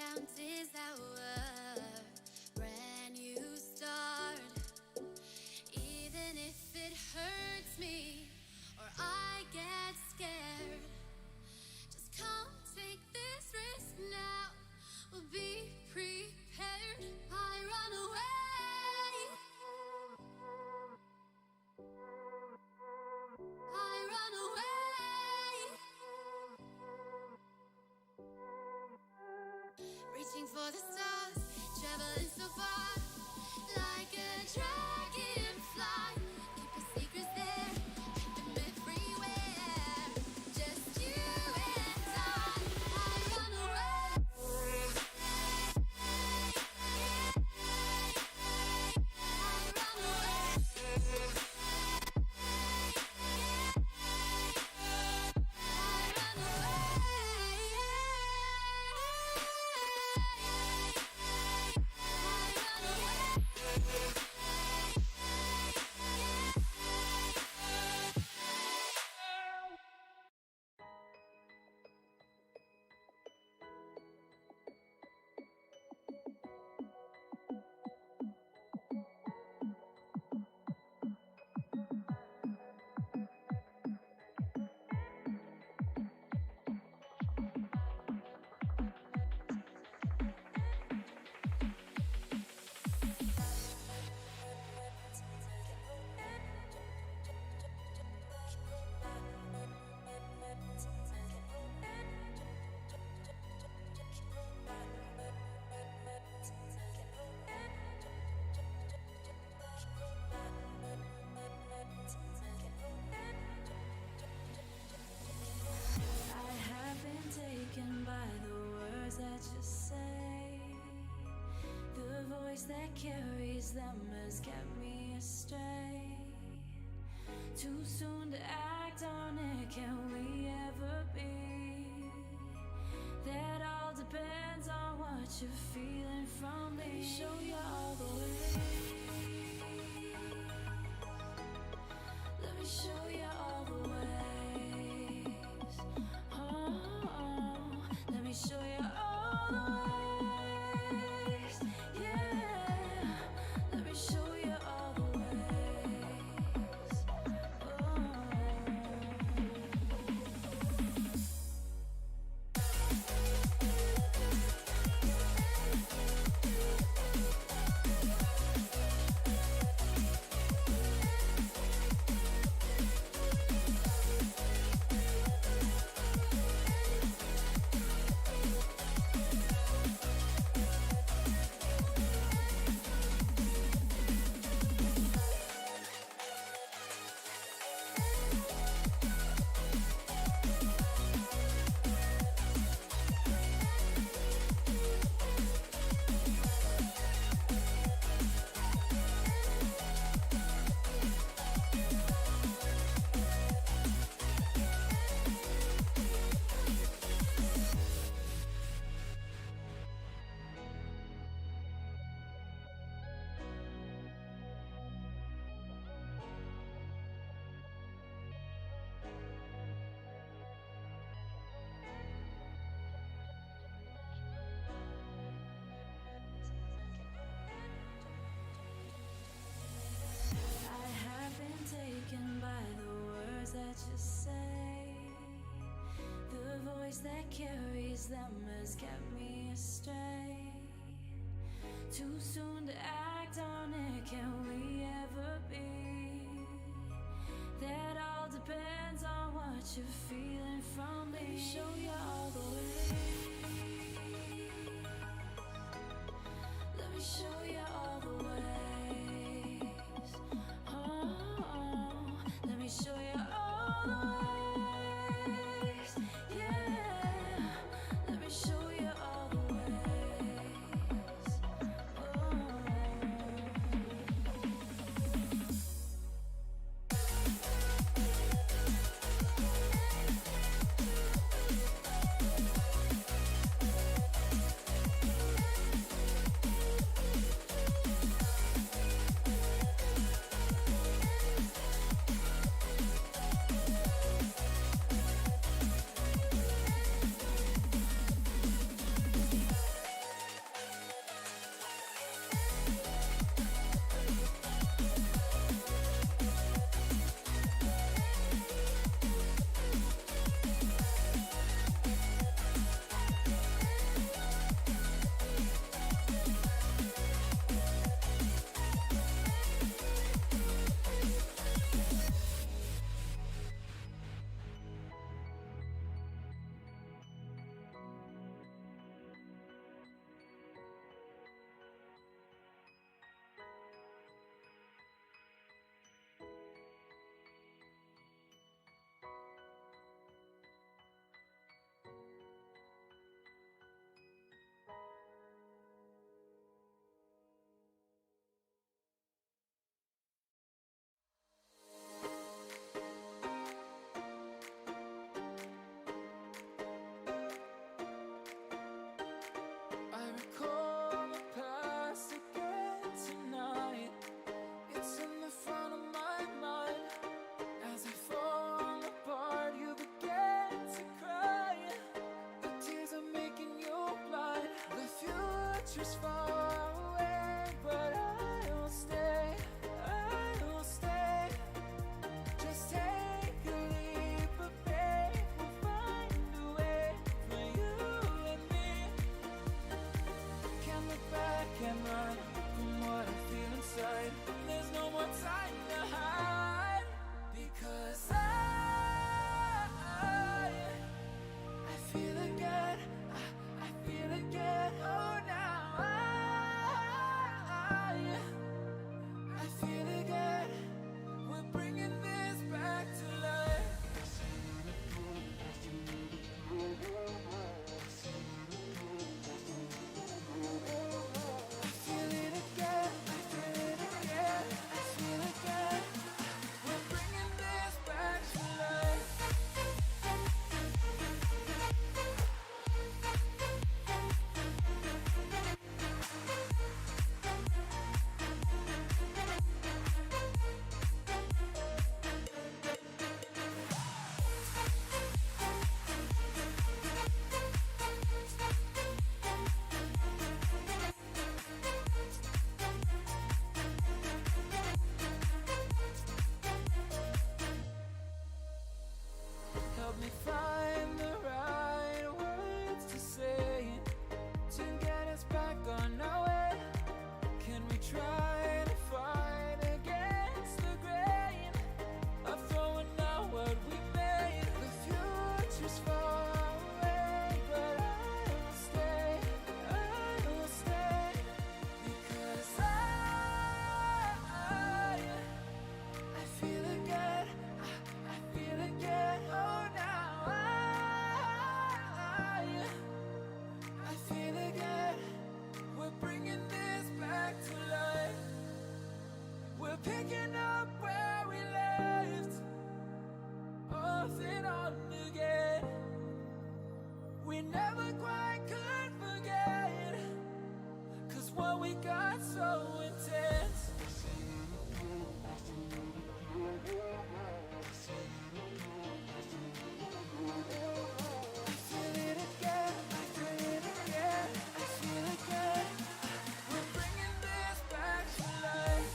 count is our brand new start. Even if it hurts me or I get scared, just come take this risk now. We'll be prepared. I run away. I run away. Reaching for the stars, traveling so far, like a dragonfly. Keep your secrets there, hide them everywhere. Just you and I run away. I run away. Taken by the words that you say, the voice that carries them has kept me astray. Too soon to act on it, can we ever be? That all depends on what you're feeling from me. Let me show you all the way. Let me show you all the way. Let me show you all the ways, yeah. Let me show you all the ways. Taken by the words that you say, the voice that carries them has kept me astray. Too soon to act on it, can we ever be? That all depends on what you're feeling from me. Let me show you all the way. Let me show you all the way. Let me show you all the ways, yeah. Let me show you all the ways. future's far away, but I'll stay, I'll stay. Just take a leap of faith, we'll find a way for you and me. Can't look back and run from what I feel inside. There's no more time to hide, because I feel again, I feel again. Oh, now I feel again. We're bringing this back to life. I feel it again, I feel it again, I feel again. We're bringing this back to life. Help me find the right words to say to get us back on our way. Can we try to fight against the grain of throwing out what we made? The future's far away, but I'll stay, I'll stay. Because I feel again, I feel again. Oh, now I feel again. We're bringing this back to life. We're picking up where we left off and on again. We never quite could forget, 'cause what we got so intense. I feel it again, I feel it again, I feel again. We're bringing this back to life.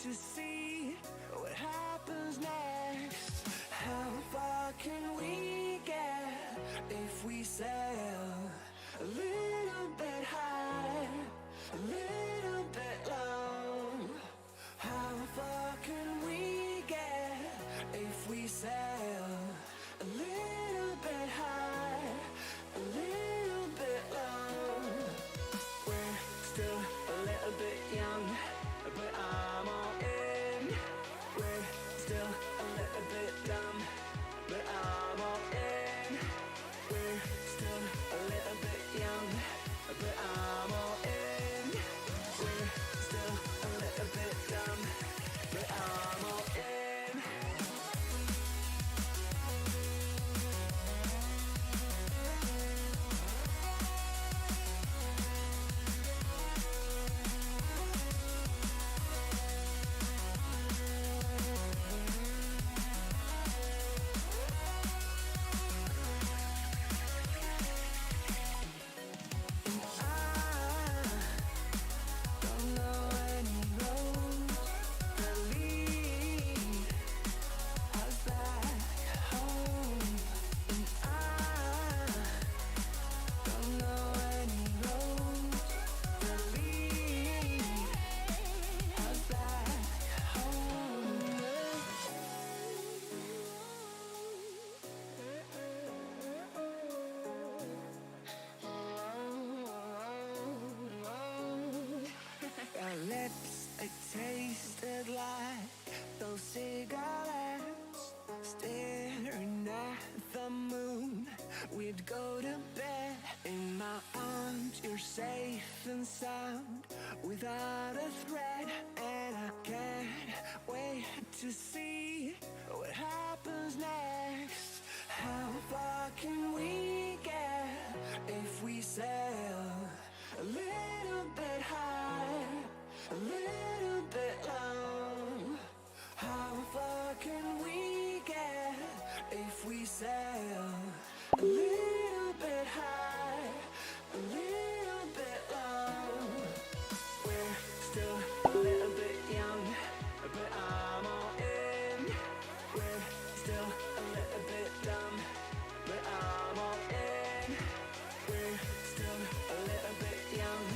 to see what happens next. How far can we get if we sail a little bit high, a little bit low? How far can we get if we sail a little bit high, a little bit low? We're still a little bit young, but I'm all in. We're still a little bit dumb, but I'm all in. We're still a little bit young, but I'm all in. We're still a little bit dumb, but I'm all in. Our lips, they tasted like those cigarettes. Staring at the moon, we'd go to bed. In my arms, you're safe and sound, without a threat. And I can't wait to see what happens next. How far can we get if we sail a little bit high, a little bit low? How far can we get if we sail a little bit high, a little bit low? We're still a little bit young, but I'm all in. We're still a little bit dumb, but I'm all in. We're still a little bit young,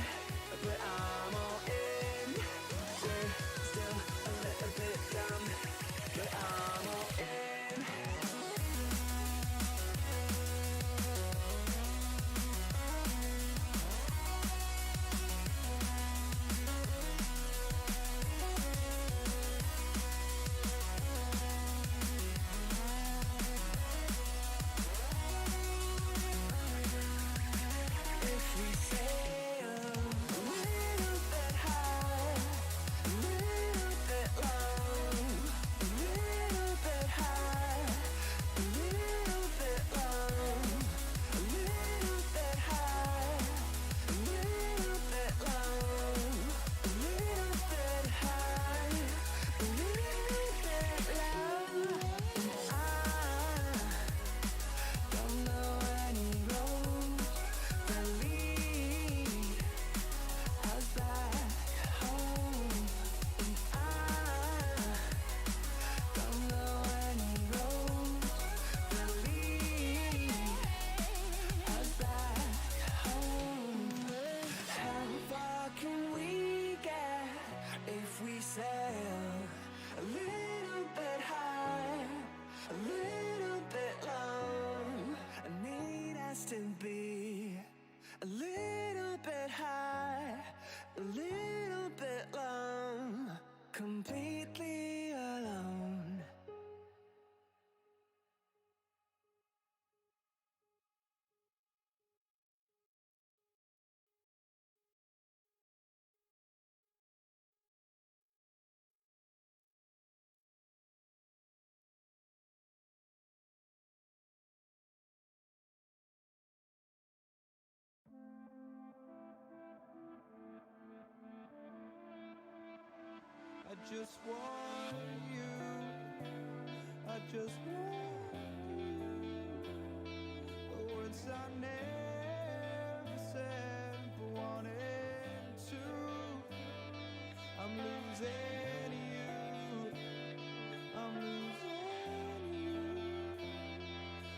but I'm all in. We're still a little bit dumb, but I'm all in. If we sail a little bit high, a little bit low, a little bit high, a little bit low, a little bit high, a little bit low, a little bit high, a little bit low. I don't know any roads that lead us back home. And I don't know any roads that lead us back home. How far can we get if we sail a little bit high, a little bit low? I need us to be a little bit high, a little bit low, completely alone. I just want you. I just want you. The words I never said but wanted to. I'm losing you. I'm losing you.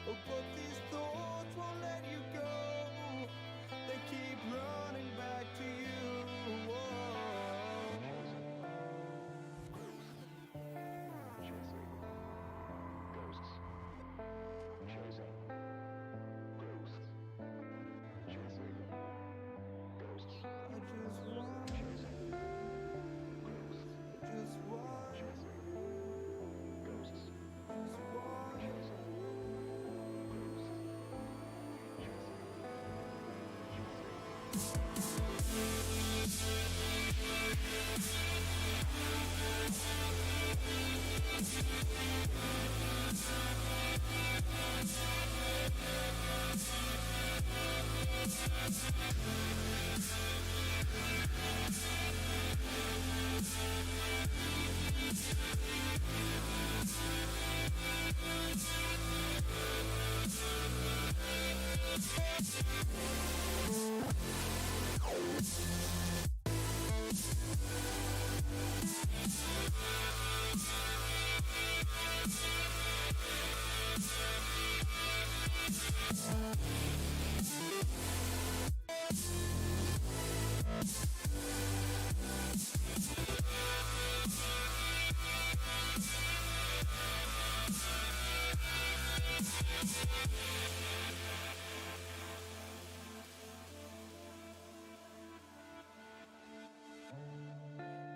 Oh, but these thoughts won't let you go. They keep running back to you.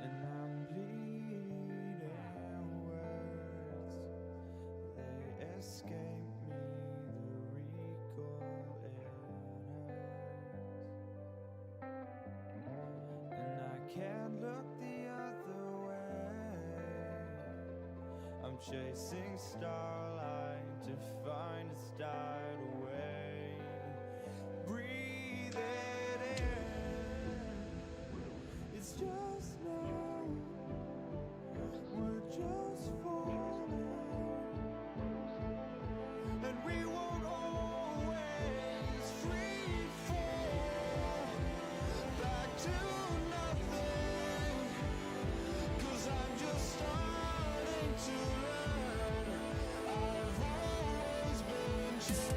And I'm bleeding words, they escape me, the recoil it hurts. And I can't look the other way. I'm chasing starlight to find a style away. Breathe it in. It's just now. We're just falling. And we won't always free fall back to nothing. 'Cause I'm just starting to learn. I've always been chasing.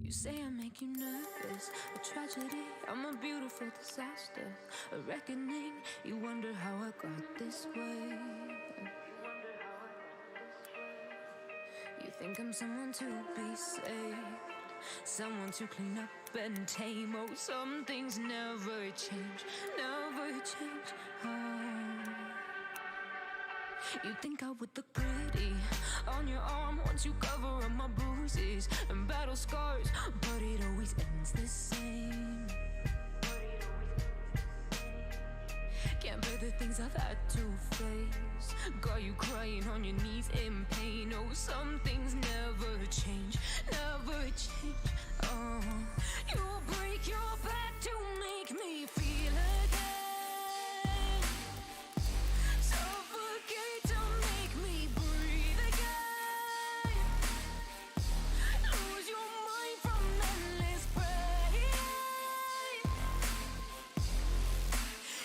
You say I make you nervous, a tragedy, I'm a beautiful disaster, a reckoning. You wonder how I got this way. You think I'm someone to be saved, someone to clean up and tame. Oh, some things never change, never change. Oh. You think I would look pretty on your arm once you cover up my bruises. bruises and battle scars, but it always ends the same. Can't bear the things I've had to face. Got you crying on your knees in pain. Oh, some things never change, never change. Oh, you'll break your back to make me feel again. Suffocate to make me breathe again. Lose your mind from endless pain.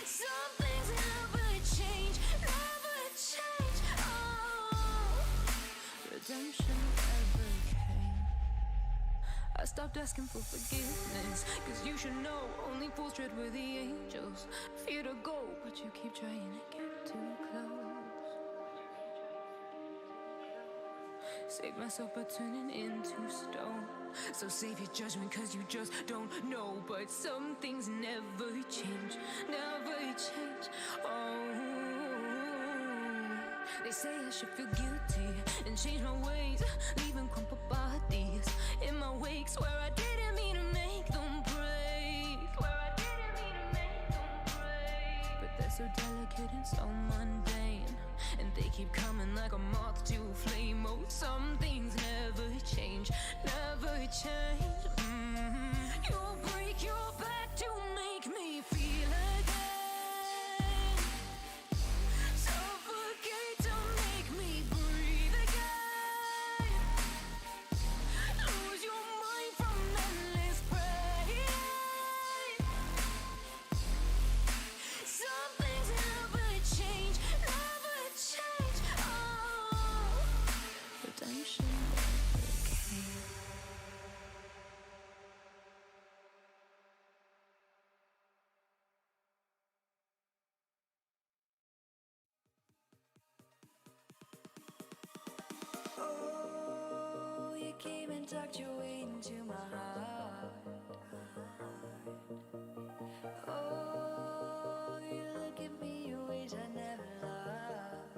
Some things never change, never change. Oh, redemption never came. I stopped asking for forgiveness, cause you should know only fools tread where the angels fear to go, but you keep trying to get too close. Save myself by turning into stone. So save your judgment cause you just don't know. But some things never change, never change. Oh, they say I should feel guilty and change my ways, leaving crumpled bodies in my wake. Swear I didn't mean to make them break. Swear I didn't mean to make them break. But they're so delicate and so mundane, and they keep coming like a moth to a flame. Oh, some things never change, never change. You'll break your back to make me feel again. Suffocate to make me breathe again. Lose your mind from endless pain. Some things never change, never change. Oh, redemption never came. Oh, you came and tucked your way into my heart. Oh, you look at me in ways I never loved.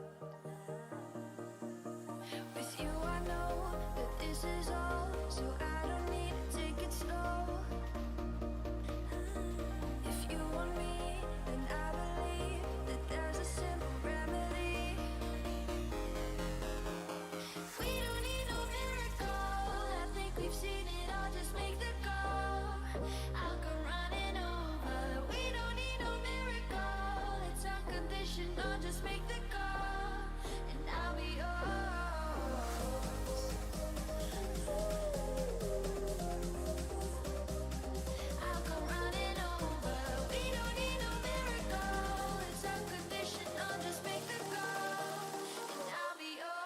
With you I know that this is all, so I don't need to take it slow. If you want me, then I believe that there's a simple remedy. We don't need no miracle, I think we've seen it all, just make the call. I'll come running over. We don't need no miracle, it's unconditional, just make the call, and I'll be yours. I'll come running over. We don't need no miracle, it's unconditional, just make the call, and I'll be yours.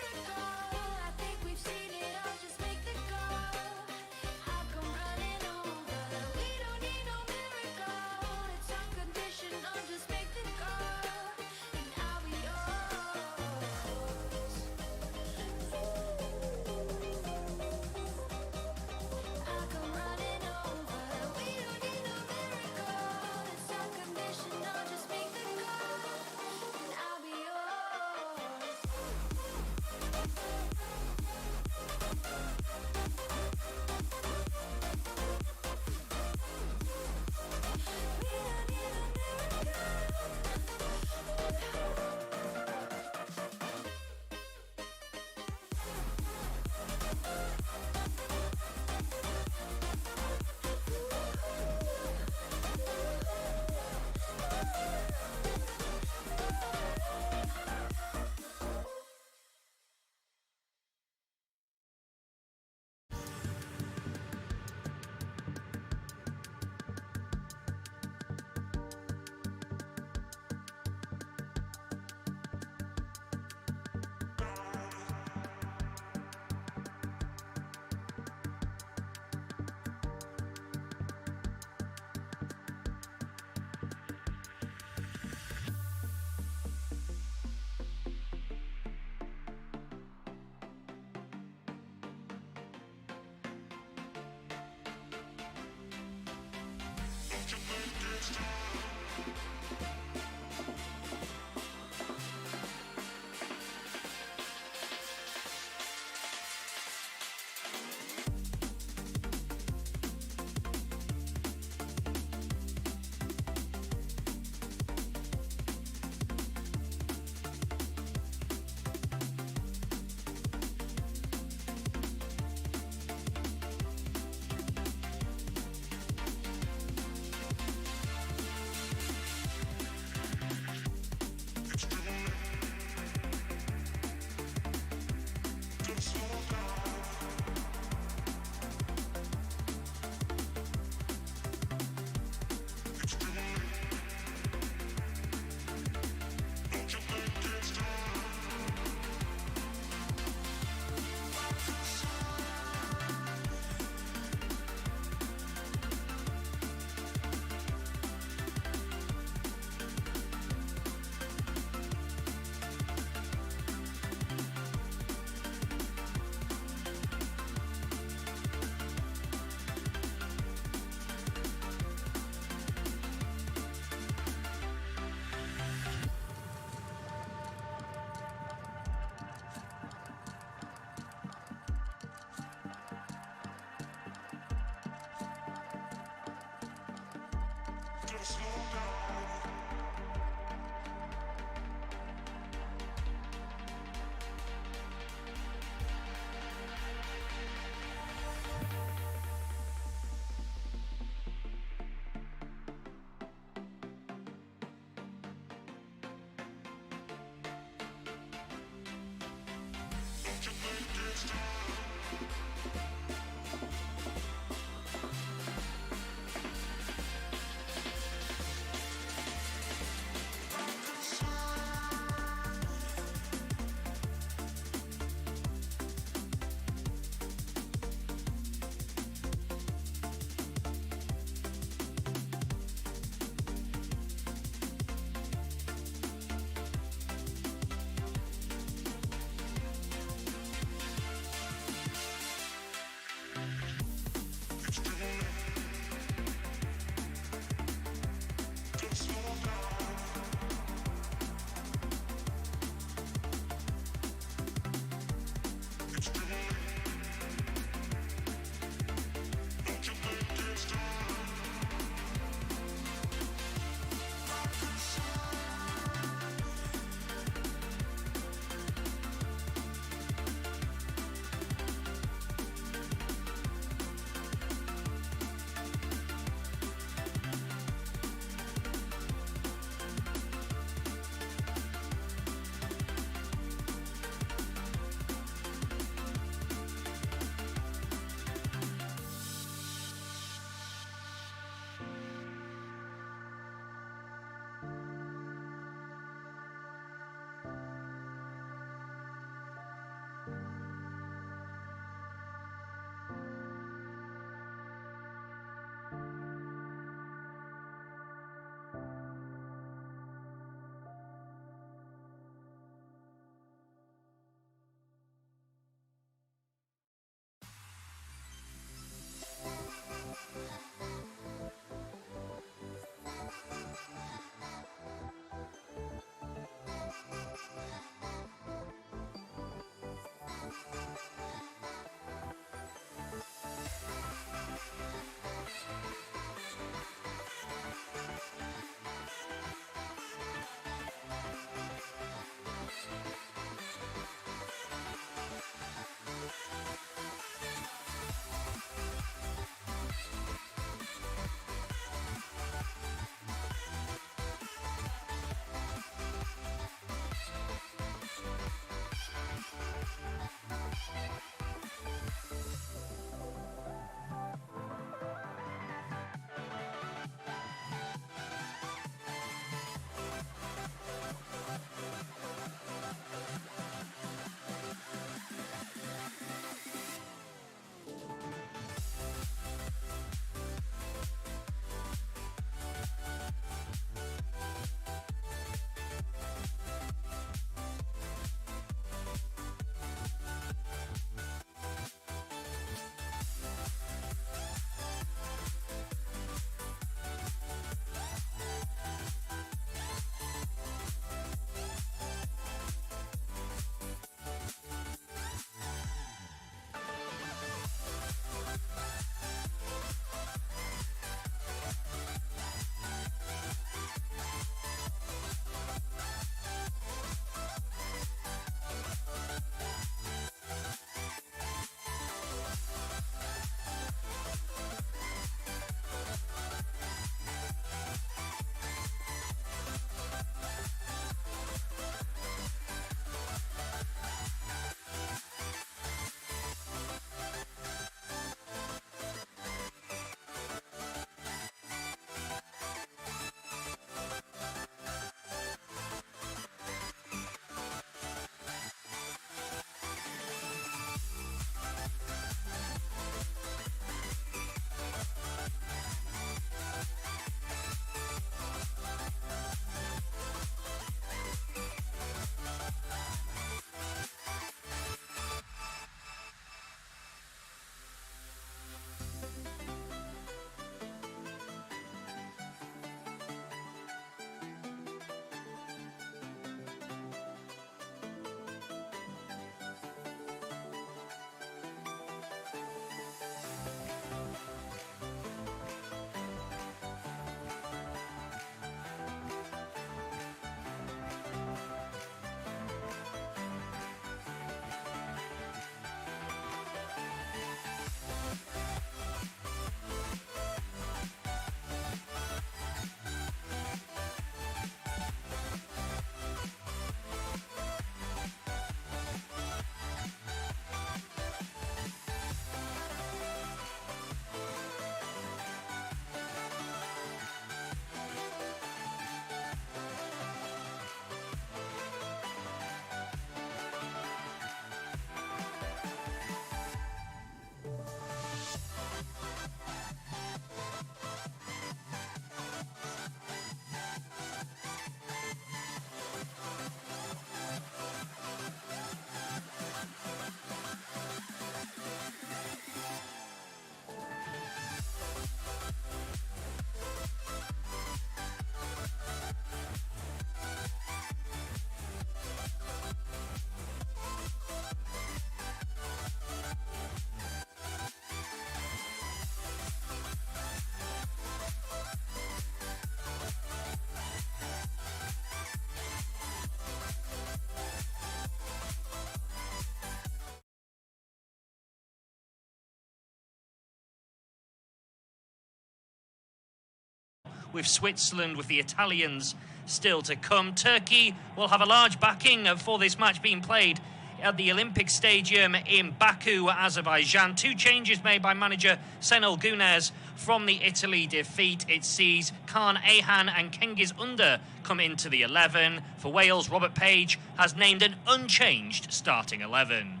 with Switzerland, with the Italians still to come. Turkey will have a large backing for this match being played at the Olympic Stadium in Baku, Azerbaijan. 2 changes made by manager Senol Gunes from the Italy defeat. It sees Kaan Ayhan and Cengiz Under come into the 11. For Wales, Robert Page has named an unchanged starting 11.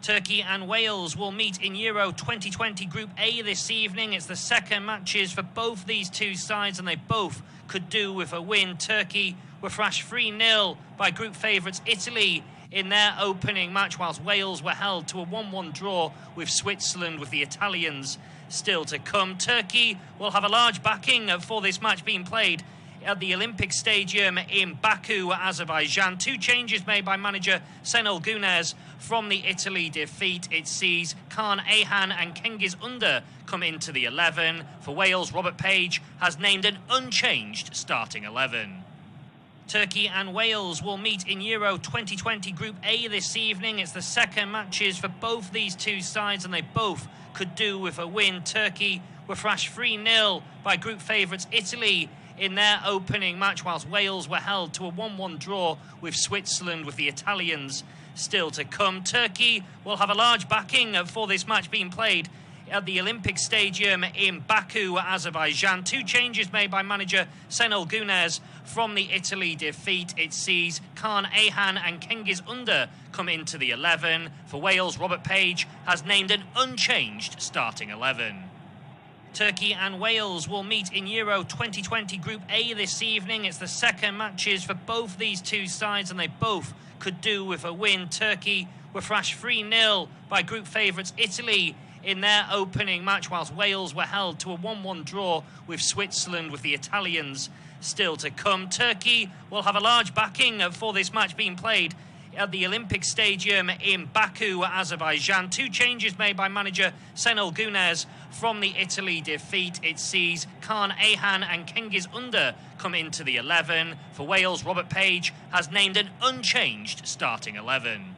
Turkey and Wales will meet in Euro 2020 Group A this evening. It's the second matches for both these two sides, and they both could do with a win. Turkey were thrashed 3-0 by group favourites Italy in their opening match, whilst Wales were held to a 1-1 draw with Switzerland, with the Italians still to come. Turkey will have a large backing for this match being played at the Olympic Stadium in Baku, Azerbaijan. 2 changes made by manager Senol Gunes from the Italy defeat. It sees Kaan Ayhan and Cengiz Under come into the 11. For Wales, Robert Page has named an unchanged starting 11. Turkey and Wales will meet in Euro 2020 Group A this evening. It's the second matches for both these two sides, and they both could do with a win. Turkey were thrashed 3-0 by group favourites Italy in their opening match, whilst Wales were held to a 1-1 draw with Switzerland, with the Italians still to come. Turkey will have a large backing for this match being played at the Olympic Stadium in Baku, Azerbaijan. 2 changes made by manager Senol Gunes from the Italy defeat. It sees Kaan Ayhan and Cengiz Under come into the 11. For Wales, Robert Page has named an unchanged starting 11. Turkey and Wales will meet in Euro 2020 Group A this evening. It's the second matches for both these two sides, and they both could do with a win. Turkey were thrashed 3-0 by group favourites Italy in their opening match, whilst Wales were held to a 1-1 draw with Switzerland, with the Italians still to come. Turkey will have a large backing for this match being played at the Olympic Stadium in Baku, Azerbaijan. 2 changes made by manager Senol Gunes from the Italy defeat. It sees Kaan Ayhan and Cengiz Under come into the 11. For Wales, Robert Page has named an unchanged starting 11.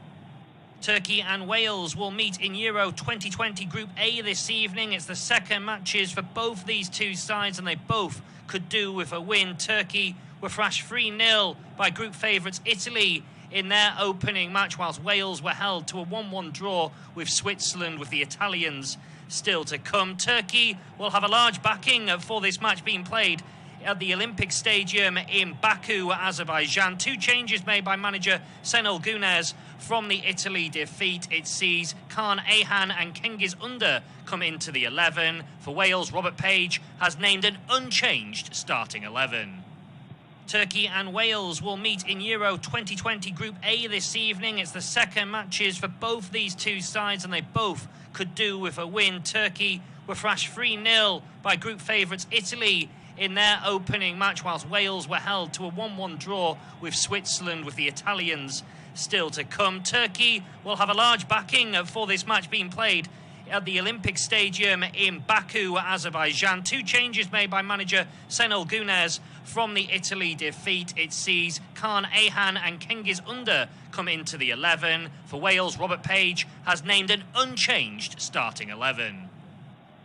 Turkey and Wales will meet in Euro 2020 Group A this evening. It's the second matches for both these two sides, and they both could do with a win. Turkey were thrashed 3-0 by group favourites Italy in their opening match, whilst Wales were held to a 1-1 draw with Switzerland, with the Italians still to come. Turkey will have a large backing for this match being played at the Olympic Stadium in Baku, Azerbaijan. 2 changes made by manager Senol Gunes from the Italy defeat. It sees Kaan Ayhan and Cengiz Under come into the 11. For Wales, Robert Page has named an unchanged starting 11. Turkey and Wales will meet in Euro 2020 Group A this evening. It's the second matches for both these two sides, and they both could do with a win. Turkey were thrashed 3-0 by group favourites Italy in their opening match, whilst Wales were held to a 1-1 draw with Switzerland, with the Italians still to come. Turkey will have a large backing for this match being played at the Olympic Stadium in Baku, Azerbaijan. 2 changes made by manager Senol Gunes from the Italy defeat. It sees Kaan Ayhan and Cengiz Under come into the 11. For Wales, Robert Page has named an unchanged starting 11.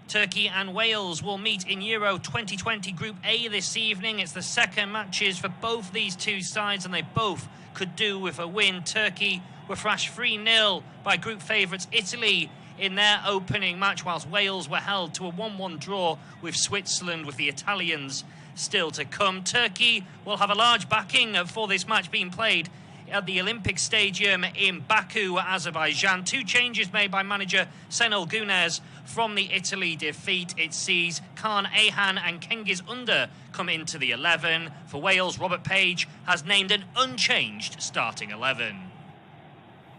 Turkey and Wales will meet in Euro 2020 Group A this evening. It's the second matches for both these two sides, and they both could do with a win. Turkey were thrashed 3-0 by group favourites Italy in their opening match, whilst Wales were held to a 1-1 draw with Switzerland, with the Italians still to come. Turkey will have a large backing for this match being played at the Olympic Stadium in Baku, Azerbaijan. 2 changes made by manager Senol Gunes from the Italy defeat. It sees Kaan Ayhan and Cengiz Under come into the 11. For Wales, Robert Page has named an unchanged starting 11.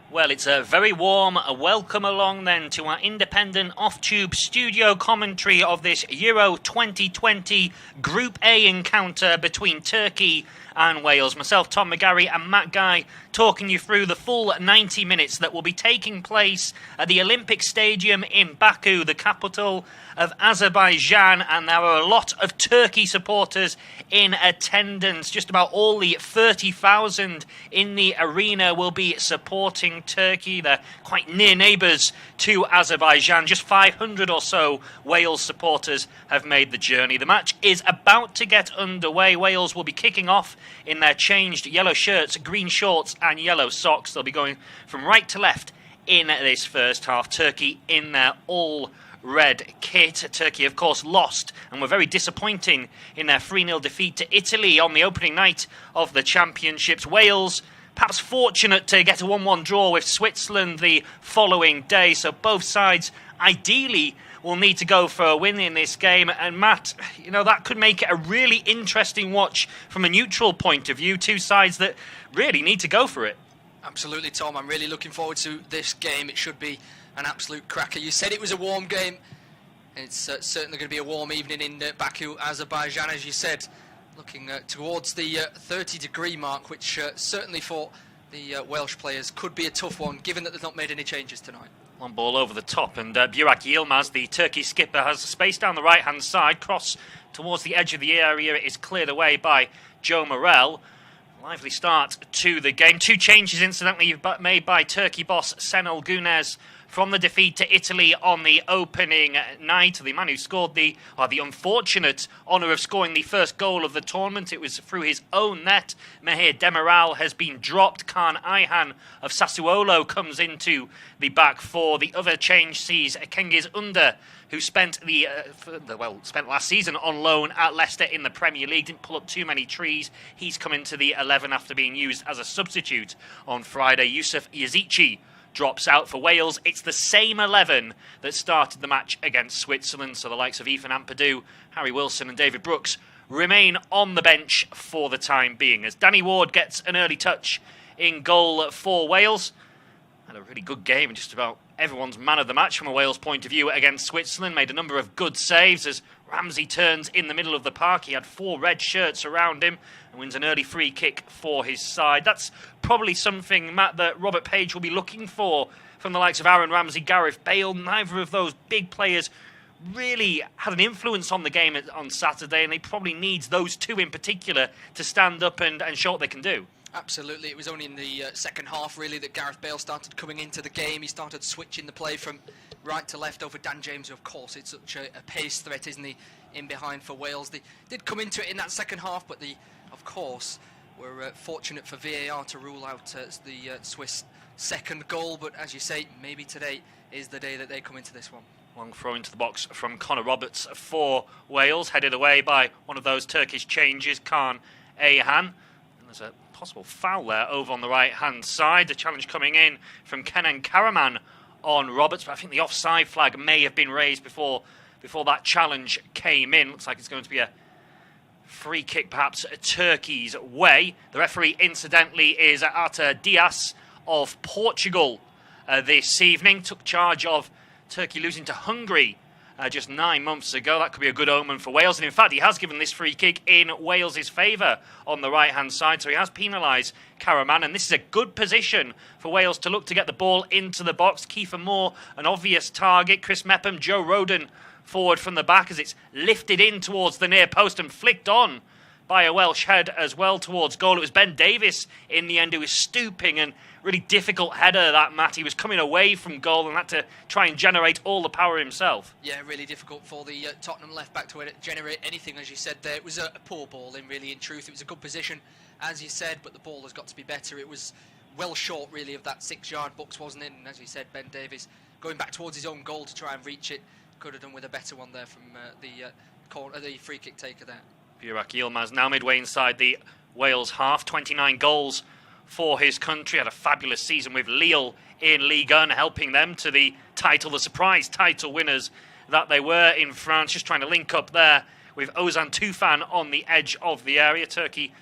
Well, it's a very warm welcome along then to our independent off-tube studio commentary of this Euro 2020 Group A encounter between Turkey and Wales. Myself, Tom McGarry, and Matt Guy talking you through the full 90 minutes that will be taking place at the Olympic Stadium in Baku, the capital of Azerbaijan, and there are a lot of Turkey supporters in attendance. Just about all the 30,000 in the arena will be supporting Turkey. They're quite near neighbours to Azerbaijan. Just 500 or so Wales supporters have made the journey. The match is about to get underway. Wales will be kicking off in their changed yellow shirts, green shorts and yellow socks. They'll be going from right to left in this first half. Turkey in their all-red kit. Turkey, of course, lost and were very disappointing in their 3-0 defeat to Italy on the opening night of the championships. Wales, perhaps fortunate to get a 1-1 draw with Switzerland the following day. So both sides, ideally, will need to go for a win in this game. And Matt, that could make it a really interesting watch from a neutral point of view. Two sides that really need to go for it. Absolutely, Tom. I'm really looking forward to this game. It should be an absolute cracker. You said it was a warm game. It's certainly going to be a warm evening in Baku, Azerbaijan, as you said. Looking towards the 30-degree mark, which certainly for the Welsh players could be a tough one, given that they've not made any changes tonight. One ball over the top, and Burak Yilmaz, the Turkey skipper, has space down the right-hand side. Cross towards the edge of the area is cleared away by Joe Morel. Lively start to the game. Two changes, incidentally, made by Turkey boss Senol Gunes from the defeat to Italy on the opening night. The man who scored the unfortunate honour of scoring the first goal of the tournament. It was through his own net. Mehir Demiral has been dropped. Kaan Ayhan of Sassuolo comes into the back four. The other change sees Cengiz Under, who spent spent last season on loan at Leicester in the Premier League. Didn't pull up too many trees. He's come into the 11 after being used as a substitute on Friday. Yusuf Yazici drops out for Wales. It's the same 11 that started the match against Switzerland. So the likes of Ethan Ampadu, Harry Wilson and David Brooks remain on the bench for the time being, as Danny Ward gets an early touch in goal for Wales. Had a really good game and just about everyone's man of the match from a Wales point of view against Switzerland. Made a number of good saves as Ramsey turns in the middle of the park. He had 4 red shirts around him and wins an early free kick for his side. That's probably something, Matt, that Robert Page will be looking for from the likes of Aaron Ramsey, Gareth Bale. Neither of those big players really had an influence on the game on Saturday, and he probably needs those two in particular to stand up and show what they can do. Absolutely. It was only in the second half, really, that Gareth Bale started coming into the game. He started switching the play from right to left over Dan James, who, of course, it's such a pace threat, isn't he, in behind for Wales. They did come into it in that second half, but of course, were fortunate for VAR to rule out the Swiss second goal. But as you say, maybe today is the day that they come into this one. Long throw into the box from Connor Roberts for Wales, headed away by one of those Turkish changes, Kaan Ayhan. And there's a possible foul there over on the right-hand side. The challenge coming in from Kenan Karaman on Roberts, but I think the offside flag may have been raised before that challenge came in. Looks like it's going to be a free kick, perhaps Turkey's way. The referee, incidentally, is Artur Dias of Portugal this evening. Took charge of Turkey losing to Hungary just 9 months ago. That could be a good omen for Wales. And in fact, he has given this free kick in Wales' favour on the right-hand side. So he has penalised Karaman. And this is a good position for Wales to look to get the ball into the box. Kiefer Moore, an obvious target. Chris Mepham, Joe Roden forward from the back as it's lifted in towards the near post and flicked on by a Welsh head as well towards goal. It was Ben Davies in the end who was stooping, and really difficult header that, Matt. He was coming away from goal and had to try and generate all the power himself. Yeah, really difficult for the Tottenham left-back to generate anything, as you said there. It was a poor ball, in truth. It was a good position, as you said, but the ball has got to be better. It was well short, really, of that 6-yard box, wasn't it? And as you said, Ben Davies going back towards his own goal to try and reach it. Could have done with a better one there from the free kick taker there. Burak Yilmaz now midway inside the Wales half. 29 goals for his country. Had a fabulous season with Lille in Ligue 1, helping them to the title, the surprise title winners that they were in France. Just trying to link up there with Ozan Tufan on the edge of the area. Turkey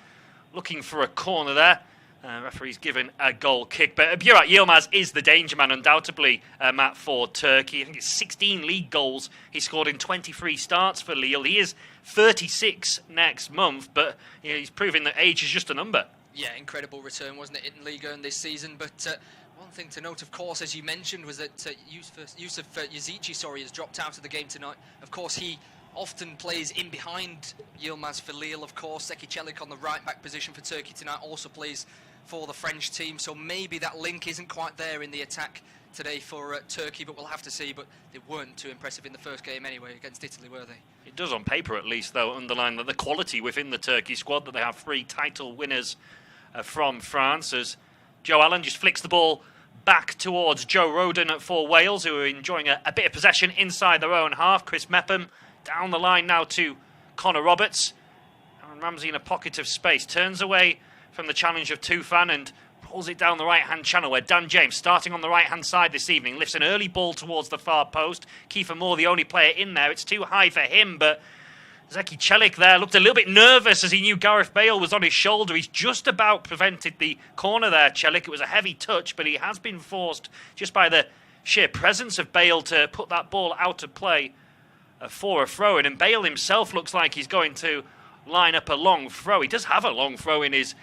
looking for a corner there. Referee's given a goal kick. But Burak Yilmaz is the danger man, undoubtedly, Matt, for Turkey. I think it's 16 league goals he scored in 23 starts for Lille. He is 36 next month, but he's proving that age is just a number. Yeah, incredible return, wasn't it, in Ligue 1 this season? But one thing to note, of course, as you mentioned, was that Yusuf Yazici, has dropped out of the game tonight. Of course, he often plays in behind Yilmaz for Lille, of course. Seki Çelik on the right-back position for Turkey tonight also plays for the French team, so maybe that link isn't quite there in the attack today for Turkey, but we'll have to see. But they weren't too impressive in the first game anyway against Italy, were they? It does on paper at least, though, underline that the quality within the Turkey squad, that they have 3 title winners from France, as Joe Allen just flicks the ball back towards Joe Roden for Wales, who are enjoying a bit of possession inside their own half. Chris Mepham down the line now to Connor Roberts. Aaron Ramsey in a pocket of space, turns away from the challenge of Tufan and pulls it down the right-hand channel, where Dan James, starting on the right-hand side this evening, lifts an early ball towards the far post. Kiefer Moore, the only player in there. It's too high for him, but Zeki Celik there looked a little bit nervous as he knew Gareth Bale was on his shoulder. He's just about prevented the corner there, Celik. It was a heavy touch, but he has been forced just by the sheer presence of Bale to put that ball out of play for a throw-in. And Bale himself looks like he's going to line up a long throw. He does have a long throw in his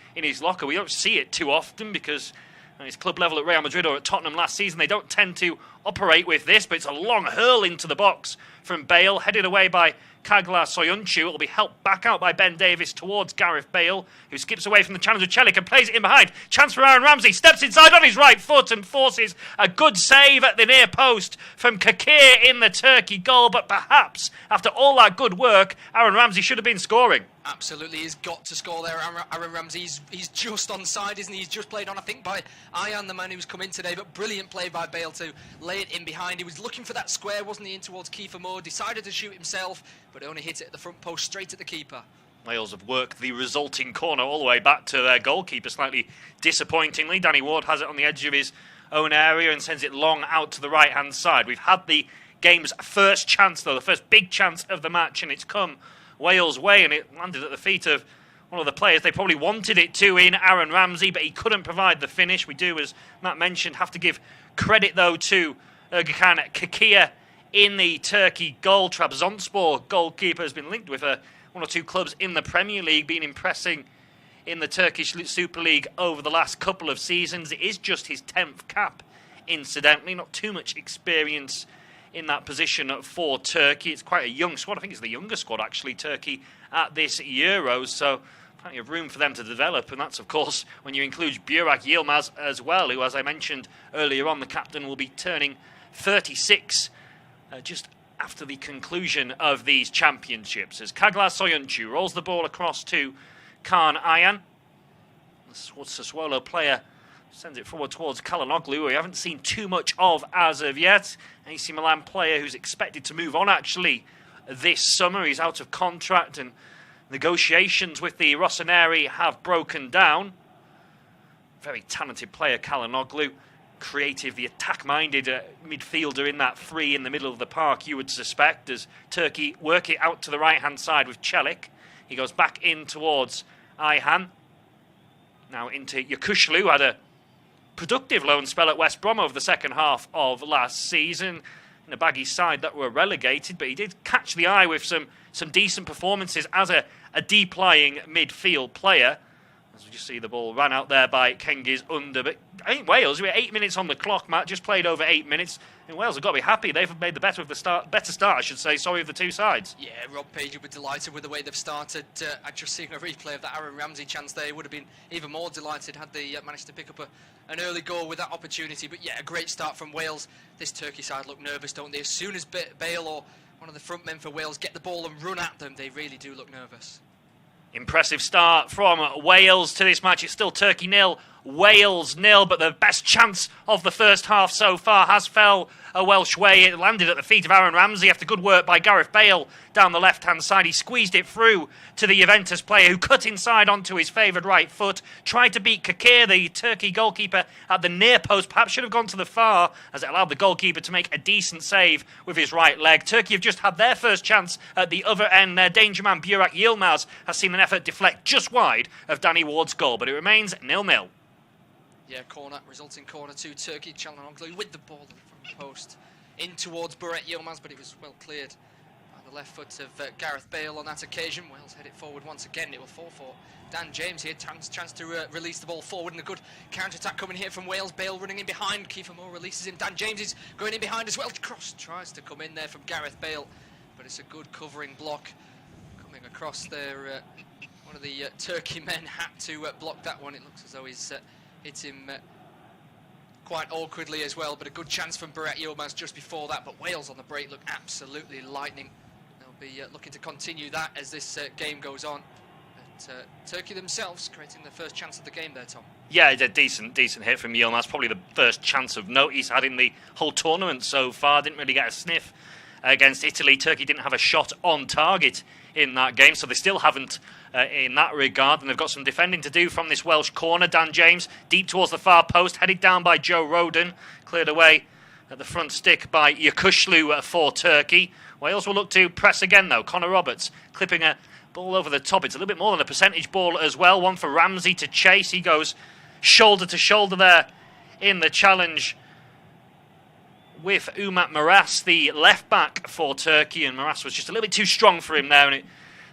locker. We don't see it too often because at his club level at Real Madrid or at Tottenham last season, they don't tend to operate with this, but it's a long hurl into the box from Bale, headed away by Kagla Soyuncu. It will be helped back out by Ben Davies towards Gareth Bale, who skips away from the challenge of Celik and plays it in behind. Chance for Aaron Ramsey, steps inside on his right foot and forces a good save at the near post from Kakir in the Turkey goal. But perhaps, after all that good work, Aaron Ramsey should have been scoring. Absolutely, he's got to score there, Aaron Ramsey. He's just onside, isn't he? He's just played on, I think, by Ayan, the man who's come in today, but brilliant play by Bale to lay it in behind. He was looking for that square, wasn't he, in towards Kiefer Moore, decided to shoot himself, but only hit it at the front post, straight at the keeper. Wales have worked the resulting corner all the way back to their goalkeeper, slightly disappointingly. Danny Ward has it on the edge of his own area and sends it long out to the right-hand side. We've had the game's first chance, though, the first big chance of the match, and it's come Wales' way, and it landed at the feet of one of the players they probably wanted it to in Aaron Ramsey, but he couldn't provide the finish. We do, as Matt mentioned, have to give credit, though, to Ergükan Kakir in the Turkey goal. Trabzonspor goalkeeper has been linked with one or two clubs in the Premier League, been impressing in the Turkish Super League over the last couple of seasons. It is just his 10th cap, incidentally. Not too much experience in that position for Turkey. It's quite a young squad. I think it's the younger squad, actually, Turkey, at this Euros. So plenty of room for them to develop. And that's, of course, when you include Burak Yilmaz as well, who, as I mentioned earlier on, the captain will be turning 36 just after the conclusion of these championships. As Kagla Soyuncu rolls the ball across to Kaan Ayan. The Sassuolo player sends it forward towards Kalanoglu, who we haven't seen too much of as of yet. AC Milan player who's expected to move on, actually, this summer. He's out of contract and negotiations with the Rossoneri have broken down. Very talented player, Kalanoglu. Creative, the attack-minded midfielder in that three in the middle of the park, you would suspect, as Turkey work it out to the right-hand side with Celik. He goes back in towards Ayhan. Now into Yakuşlu, who had a productive loan spell at West Brom over the second half of last season in a baggy side that were relegated, but he did catch the eye with some decent performances as a deep-lying midfield player. As we just see the ball ran out there by Cengiz Under. But I think Wales, we're 8 minutes on the clock, Matt, just played over 8 minutes. And Wales have got to be happy. They've made the better start, I should say, of the two sides. Yeah, Rob Page would be delighted with the way they've started. I'd just seen a replay of that Aaron Ramsey chance there. He would have been even more delighted had they managed to pick up an early goal with that opportunity. But yeah, a great start from Wales. This Turkey side look nervous, don't they? As soon as Bale or one of the front men for Wales get the ball and run at them, they really do look nervous. Impressive start from Wales to this match. It's still Turkey 0, Wales 0, but the best chance of the first half so far has fell a Welsh way. It landed at the feet of Aaron Ramsey after good work by Gareth Bale down the left-hand side. He squeezed it through to the Juventus player, who cut inside onto his favoured right foot, tried to beat Kakir, the Turkey goalkeeper, at the near post. Perhaps should have gone to the far, as it allowed the goalkeeper to make a decent save with his right leg. Turkey have just had their first chance at the other end. Their danger man, Burak Yilmaz, has seen an effort deflect just wide of Danny Ward's goal, but it remains 0-0. Yeah, corner, resulting corner to Turkey. Çalhanoğlu with the ball from the post in towards Burak Yilmaz, but it was well cleared by the left foot of Gareth Bale on that occasion. Wales head it forward once again. It will fall for Dan James here. Chance to release the ball forward, and a good counter-attack coming here from Wales. Bale running in behind. Kiefer Moore releases him. Dan James is going in behind as well. Cross tries to come in there from Gareth Bale, but it's a good covering block coming across there. One of the Turkey men had to block that one. It looks as though he's hit him quite awkwardly as well, but a good chance from Burak Yilmaz just before that. But Wales on the break look absolutely lightning. They'll be looking to continue that as this game goes on. But Turkey themselves creating the first chance of the game there, Tom. Yeah, it's a decent hit from Yilmaz. Probably the first chance of note he's had in the whole tournament so far. Didn't really get a sniff against Italy. Turkey didn't have a shot on target in that game, so they still haven't in that regard, and they've got some defending to do from this Welsh corner. Dan James deep towards the far post, headed down by Joe Roden, cleared away at the front stick by Yakushlu for Turkey. Wales will look to press again though. Connor Roberts clipping a ball over the top. It's a little bit more than a percentage ball as well. One for Ramsey to chase. He goes shoulder to shoulder there in the challenge with Umut Maras, the left back for Turkey, and Maras was just a little bit too strong for him there, and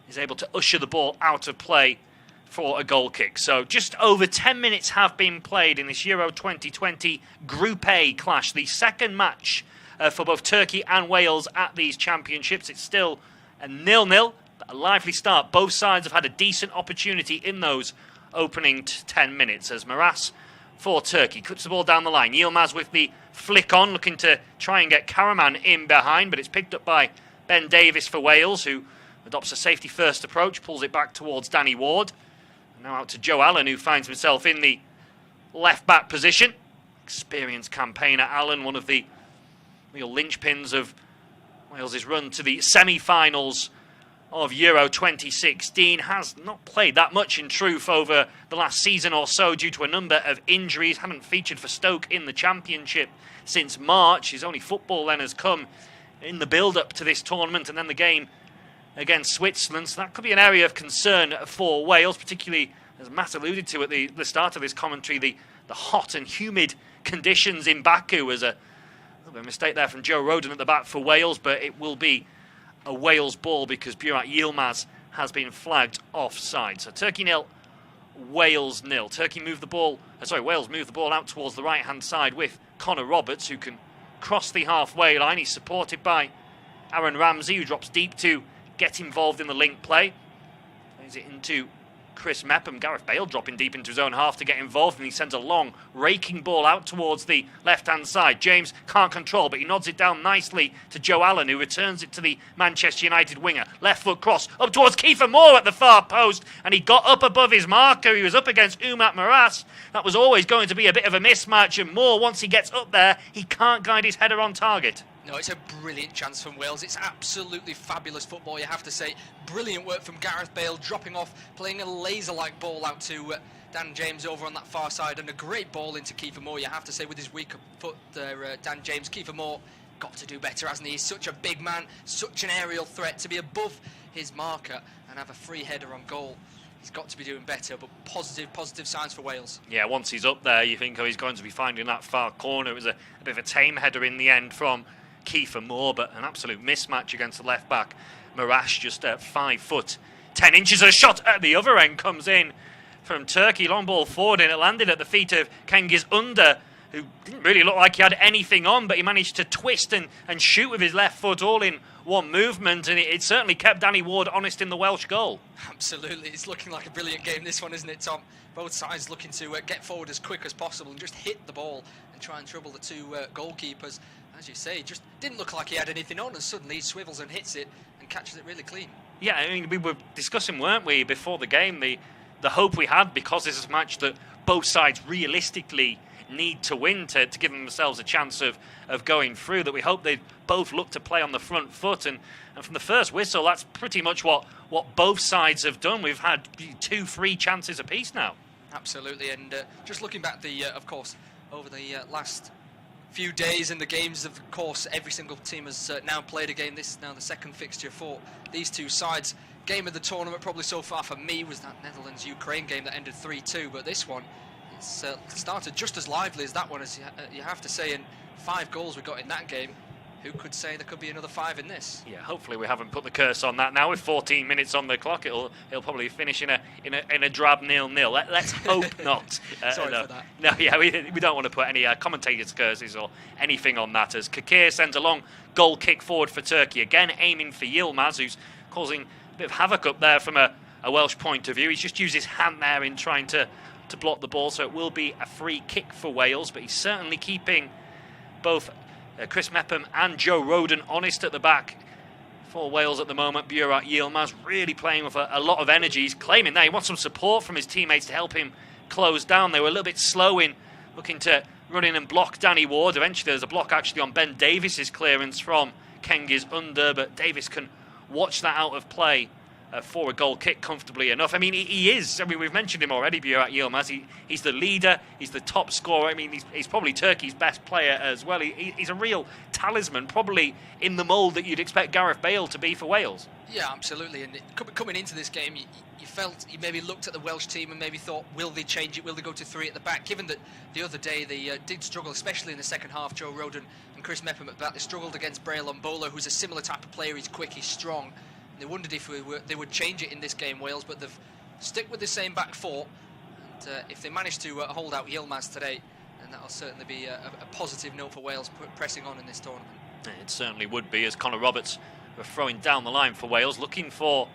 he's able to usher the ball out of play for a goal kick. So just over 10 minutes have been played in this Euro 2020 Group A clash, the second match for both Turkey and Wales at these championships. It's still a 0-0, but a lively start. Both sides have had a decent opportunity in those opening 10 minutes as Maras for Turkey clips the ball down the line. Yilmaz with the flick on, looking to try and get Karaman in behind, but it's picked up by Ben Davies for Wales, who adopts a safety first approach, pulls it back towards Danny Ward. And now out to Joe Allen, who finds himself in the left back position. Experienced campaigner Allen, one of the real linchpins of Wales' run to the semi-finals of Euro 2016, has not played that much in truth over the last season or so due to a number of injuries. Hadn't featured for Stoke in the Championship since March. His only football then has come in the build-up to this tournament and then the game against Switzerland. So that could be an area of concern for Wales, particularly, as Matt alluded to at the start of this commentary, the hot and humid conditions in Baku. Was a little bit of a mistake there from Joe Roden at the back for Wales, but it will be a Wales ball because Burak Yilmaz has been flagged offside. So Turkey 0, Wales 0. Wales move the ball out towards the right-hand side with Connor Roberts, who can cross the halfway line. He's supported by Aaron Ramsey, who drops deep to get involved in the link play. Plays it into Chris Mepham. Gareth Bale dropping deep into his own half to get involved, and he sends a long raking ball out towards the left-hand side. James can't control, but he nods it down nicely to Joe Allen, who returns it to the Manchester United winger. Left foot cross up towards Kiefer Moore at the far post, and he got up above his marker. He was up against Umut Maras. That was always going to be a bit of a mismatch, and Moore, once he gets up there, he can't guide his header on target. No, it's a brilliant chance from Wales. It's absolutely fabulous football, you have to say. Brilliant work from Gareth Bale, dropping off, playing a laser-like ball out to Dan James over on that far side, and a great ball into Kiefer Moore, you have to say, with his weaker foot there, Dan James. Kiefer Moore got to do better, hasn't he? He's such a big man, such an aerial threat. To be above his marker and have a free header on goal, he's got to be doing better, but positive signs for Wales. Yeah, once he's up there, you think, he's going to be finding that far corner. It was a bit of a tame header in the end from Kiefer Moore, but an absolute mismatch against the left back. Maras just 5 foot 10 inches. A shot at the other end comes in from Turkey. Long ball forward, and it landed at the feet of Cengiz Under, who didn't really look like he had anything on, but he managed to twist and shoot with his left foot all in one movement, and it certainly kept Danny Ward honest in the Welsh goal. Absolutely, it's looking like a brilliant game, this one, isn't it, Tom? Both sides looking to get forward as quick as possible and just hit the ball and try and trouble the two goalkeepers. As you say, just didn't look like he had anything on, and suddenly he swivels and hits it and catches it really clean. Yeah, I mean, we were discussing, weren't we, before the game, the hope we had, because this is a match that both sides realistically need to win to give themselves a chance of going through, that we hope they both look to play on the front foot, and from the first whistle, that's pretty much what both sides have done. We've had 2-3 chances apiece now. Absolutely, and just looking back, of course, over the last few days in the games, of course, every single team has now played a game. This is now the second fixture for these two sides. Game of the tournament probably so far for me was that Netherlands-Ukraine game that ended 3-2, but this one, it's started just as lively as that one, as you have to say, and 5 goals we got in that game. Who could say there could be another 5 in this? Yeah, hopefully we haven't put the curse on that now. With 14 minutes on the clock, it'll probably finish in a drab 0-0. Let's hope not. Sorry for that. No, yeah, we don't want to put any commentators' curses or anything on that. As Kakir sends a long goal kick forward for Turkey, again aiming for Yilmaz, who's causing a bit of havoc up there from a a Welsh point of view. He's just used his hand there in trying to block the ball, so it will be a free kick for Wales, but he's certainly keeping both Chris Mepham and Joe Roden honest at the back for Wales at the moment. Burak Yilmaz really playing with a lot of energy. He's claiming that he wants some support from his teammates to help him close down. They were a little bit slow in looking to run in and block Danny Ward. Eventually there's a block actually on Ben Davies's clearance from Kengi's under, but Davies can watch that out of play for a goal kick comfortably enough. I mean, he is. I mean, we've mentioned him already, Burak Yilmaz. He's the leader. He's the top scorer. I mean, he's probably Turkey's best player as well. He's a real talisman, probably in the mould that you'd expect Gareth Bale to be for Wales. Yeah, absolutely. And coming into this game, you felt, you maybe looked at the Welsh team and maybe thought, will they change it? Will they go to 3 at the back? Given that the other day they did struggle, especially in the second half, Joe Roden and Chris Mepham at the back, they struggled against Braille Ombola, who's a similar type of player. He's quick, he's strong. They wondered if they would change it in this game, Wales, but they've stick with the same back four. And if they manage to hold out Yilmaz today, then that'll certainly be a positive note for Wales pressing on in this tournament. It certainly would be, as Connor Roberts were throwing down the line for Wales, looking for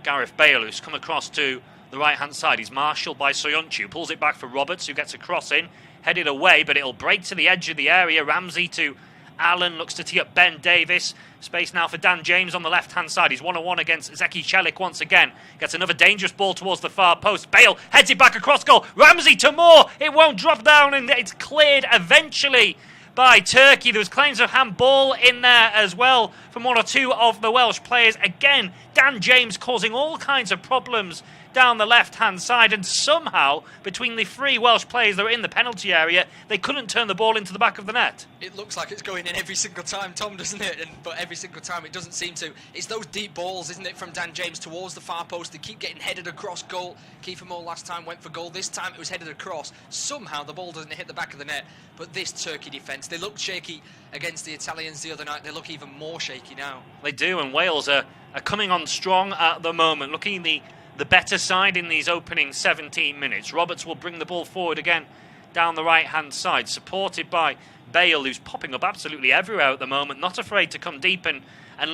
Gareth Bale, who's come across to the right-hand side. He's marshalled by Soyuncu, pulls it back for Roberts, who gets a cross in, headed away, but it'll break to the edge of the area. Ramsey to Allen, looks to tee up Ben Davies. Space now for Dan James on the left-hand side. He's 1-on-1 against Zeki Celik once again. Gets another dangerous ball towards the far post. Bale heads it back across goal. Ramsey to Moore. It won't drop down, and it's cleared eventually by Turkey. There was claims of handball in there as well from one or two of the Welsh players. Again, Dan James causing all kinds of problems down the left-hand side, and somehow, between the 3 Welsh players that were in the penalty area, they couldn't turn the ball into the back of the net. It looks like it's going in every single time, Tom, doesn't it? But every single time it doesn't seem to. It's those deep balls, isn't it, from Dan James towards the far post. They keep getting headed across goal. Kiefer Moore last time went for goal. This time it was headed across. Somehow the ball doesn't hit the back of the net. But this Turkey defence, they looked shaky against the Italians the other night. They look even more shaky now. They do, and Wales are coming on strong at the moment, looking the better side in these opening 17 minutes. Roberts will bring the ball forward again down the right-hand side, supported by Bale, who's popping up absolutely everywhere at the moment, not afraid to come deep and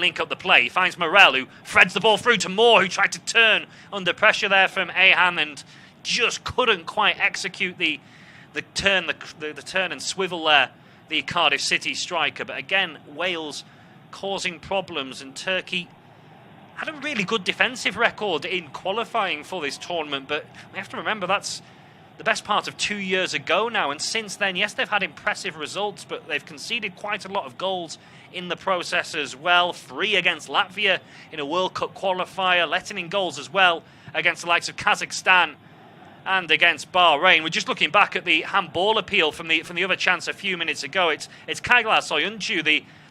link up the play. He finds Morel, who threads the ball through to Moore, who tried to turn under pressure there from Ahan and just couldn't quite execute the turn and swivel there, the Cardiff City striker. But again, Wales causing problems, and Turkey had a really good defensive record in qualifying for this tournament, but we have to remember that's the best part of 2 years ago now, and since then, yes, they've had impressive results, but they've conceded quite a lot of goals in the process as well. 3 against Latvia in a World Cup qualifier, letting in goals as well against the likes of Kazakhstan and against Bahrain. We're just looking back at the handball appeal from the other chance a few minutes ago. It's Kaglar Soyuncu,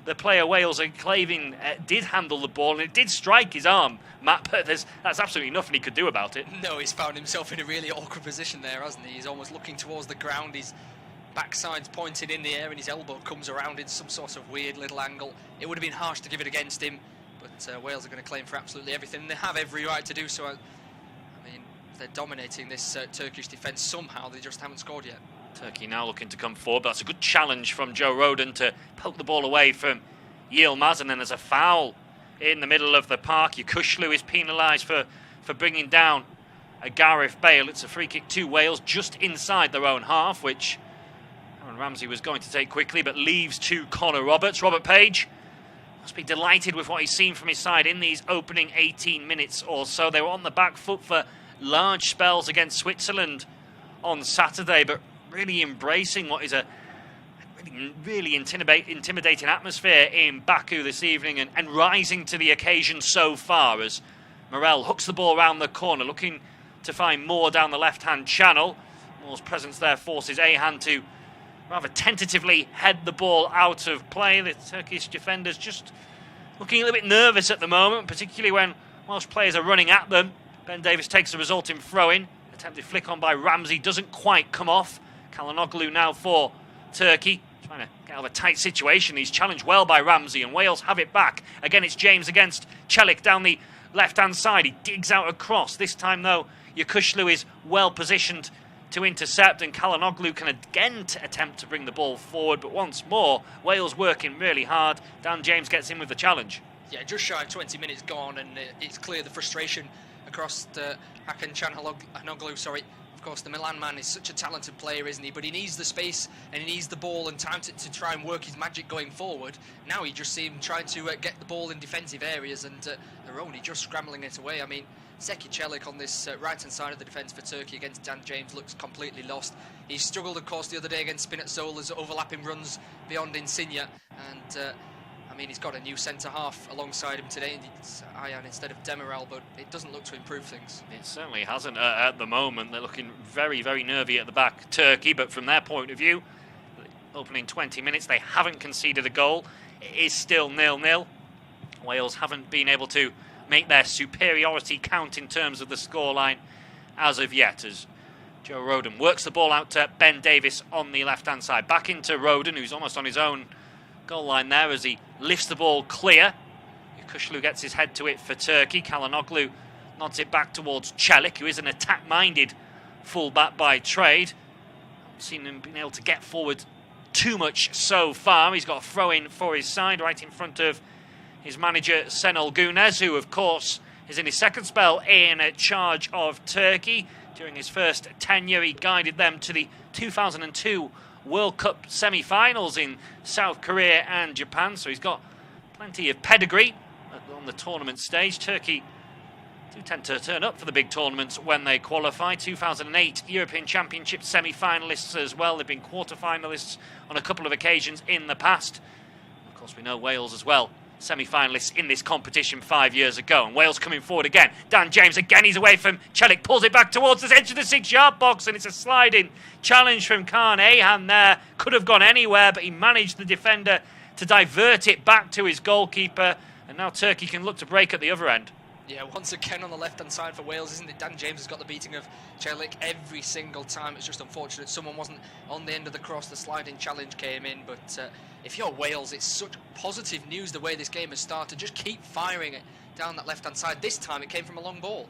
the player Wales are claiming did handle the ball, and it did strike his arm, Matt, but that's absolutely nothing he could do about it. No, he's found himself in a really awkward position there, hasn't he? He's almost looking towards the ground, his backside's pointed in the air, and his elbow comes around in some sort of weird little angle. It would have been harsh to give it against him, but Wales are going to claim for absolutely everything, and they have every right to do so. I mean, they're dominating this Turkish defence somehow, they just haven't scored yet. Turkey now looking to come forward, but that's a good challenge from Joe Roden to poke the ball away from Yilmaz, and then there's a foul in the middle of the park. Yukushlu is penalised for bringing down a Gareth Bale. It's a free kick to Wales just inside their own half, which Aaron Ramsey was going to take quickly, but leaves to Connor Roberts. Robert Page must be delighted with what he's seen from his side in these opening 18 minutes or so. They were on the back foot for large spells against Switzerland on Saturday, but really embracing what is a really intimidating atmosphere in Baku this evening, and rising to the occasion so far as Morel hooks the ball around the corner, looking to find Moore down the left-hand channel. Moore's presence there forces Ahan to rather tentatively head the ball out of play. The Turkish defenders just looking a little bit nervous at the moment, particularly when Welsh players are running at them. Ben Davies takes the resulting throw-in. Attempted flick on by Ramsey doesn't quite come off. Kalanoglu now for Turkey, trying to get out of a tight situation. He's challenged well by Ramsey, and Wales have it back. Again, it's James against Celik down the left-hand side. He digs out across. This time, though, Yukushlu is well positioned to intercept, and Kalanoglu can again attempt to bring the ball forward. But once more, Wales working really hard. Dan James gets in with the challenge. Yeah, just shy of 20 minutes gone, and it's clear the frustration across Hakan Çalhanoğlu, sorry. Of course, the Milan man is such a talented player, isn't he? But he needs the space and he needs the ball and time to try and work his magic going forward. Now he just seemed trying to get the ball in defensive areas, and they're only just scrambling it away. I mean, Zeki Çelik on this right-hand side of the defence for Turkey against Dan James looks completely lost. He struggled, of course, the other day against Spinazzola's overlapping runs beyond Insigne, and I mean, he's got a new centre-half alongside him today, it's Ayan instead of Demiral, but it doesn't look to improve things. It certainly hasn't at the moment. They're looking very, very nervy at the back, Turkey, but from their point of view, opening 20 minutes, they haven't conceded a goal. It is still 0-0. Wales haven't been able to make their superiority count in terms of the scoreline as of yet, as Joe Rodon works the ball out to Ben Davies on the left-hand side. Back into Rodon, who's almost on his own goal line there as he lifts the ball clear. Kuşlu gets his head to it for Turkey. Çalhanoğlu nods it back towards Çelik, who is an attack-minded full-back by trade. Haven't seen him being able to get forward too much so far. He's got a throw-in for his side right in front of his manager Şenol Güneş, who of course is in his second spell in charge of Turkey. During his first tenure, he guided them to the 2002 World Cup semi-finals in South Korea and Japan, so he's got plenty of pedigree on the tournament stage. Turkey do tend to turn up for the big tournaments when they qualify. 2008 European Championship semi-finalists as well. They've been quarter-finalists on a couple of occasions in the past. Of course, we know Wales as well, semi-finalists in this competition 5 years ago. And Wales coming forward again. Dan James again, he's away from Çelik, pulls it back towards the edge of the 6-yard box, and it's a sliding challenge from Kaan Ayhan there. Could have gone anywhere, but he managed, the defender, to divert it back to his goalkeeper. And now Turkey can look to break at the other end. Yeah, once again on the left-hand side for Wales, isn't it? Dan James has got the beating of Çelik every single time. It's just unfortunate someone wasn't on the end of the cross. The sliding challenge came in, but if you're Wales, it's such positive news the way this game has started. Just keep firing it down that left-hand side. This time it came from a long ball.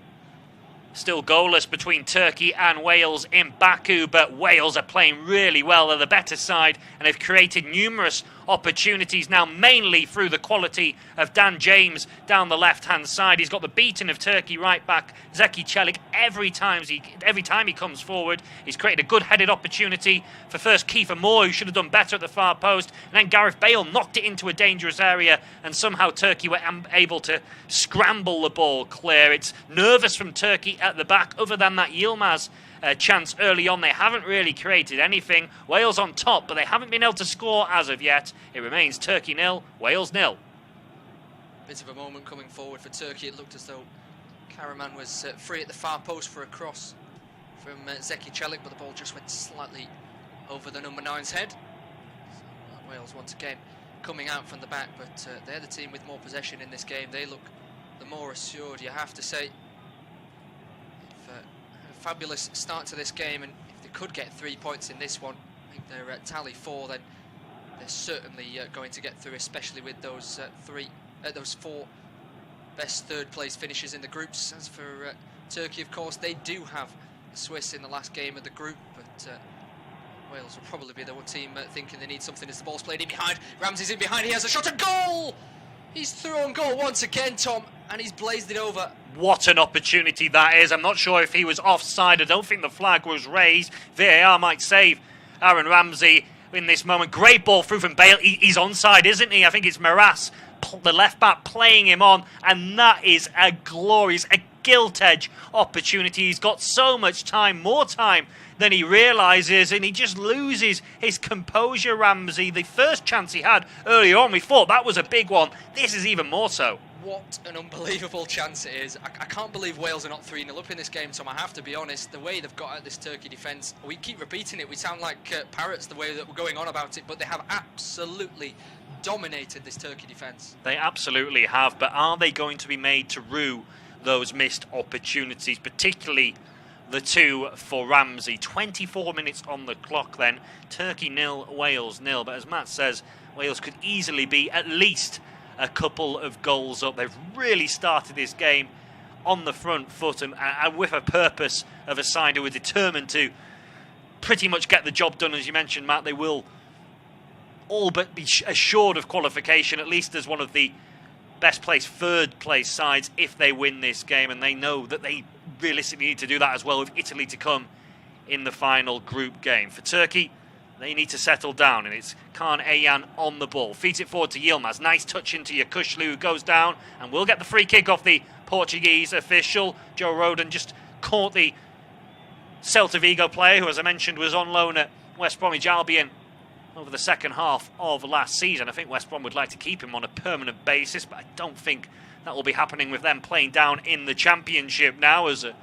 Still goalless between Turkey and Wales in Baku, but Wales are playing really well. They're the better side and have created numerous opportunities now, mainly through the quality of Dan James down the left-hand side. He's got the beating of Turkey right back, Zeki Çelik, every time he comes forward. He's created a good headed opportunity for first Kiefer Moore, who should have done better at the far post, and then Gareth Bale knocked it into a dangerous area, and somehow Turkey were able to scramble the ball clear. It's nervous from Turkey at the back. Other than that Yilmaz chance early on, they haven't really created anything. Wales on top, but they haven't been able to score as of yet. It remains Turkey 0, Wales 0. Bit of a moment coming forward for Turkey. It looked as though Karaman was free at the far post for a cross from Zeki Çelik, but the ball just went slightly over the number 9's head. So, Wales once again coming out from the back, but they're the team with more possession in this game. They look the more assured, you have to say. A fabulous start to this game, and if they could get 3 points in this one, I think they're at tally 4, then they're certainly going to get through, especially with those those 4 best third place finishes in the groups. As for Turkey, of course, they do have the Swiss in the last game of the group, but Wales will probably be the one team thinking they need something as the ball's played in behind. Ramsey's in behind, he has a shot, a goal! He's through on goal once again, Tom, and he's blazed it over. What an opportunity that is. I'm not sure if he was offside. I don't think the flag was raised. VAR might save Aaron Ramsey in this moment. Great ball through from Bale. He's onside, isn't he? I think it's Maras, the left back, playing him on, and that is a glorious, a gilt-edge opportunity. He's got so much time, more time than he realises, and he just loses his composure, Ramsey. The first chance he had earlier on, we thought that was a big one. This is even more so. What an unbelievable chance it is. I can't believe Wales are not 3-0 up in this game, Tom. I have to be honest. The way they've got at this Turkey defence, we keep repeating it. We sound like parrots the way that we're going on about it, but they have absolutely dominated this Turkey defence. They absolutely have, but are they going to be made to rue those missed opportunities, particularly the 2 for Ramsey? 24 minutes on the clock then. Turkey 0, Wales 0. But as Matt says, Wales could easily be at least a couple of goals up. They've really started this game on the front foot and with a purpose of a side who are determined to pretty much get the job done. As you mentioned, Matt, they will all but be assured of qualification, at least as one of the best place, third place sides if they win this game, and they know that they realistically need to do that as well with Italy to come in the final group game. For Turkey, they need to settle down, and it's Kaan Ayhan on the ball. Feeds it forward to Yilmaz. Nice touch into Yakuşlu, who goes down and will get the free kick off the Portuguese official. Joe Rodon just caught the Celta Vigo player, who, as I mentioned, was on loan at West Bromwich Albion over the second half of last season. I think West Brom would like to keep him on a permanent basis, but I don't think that will be happening with them playing down in the Championship now, as a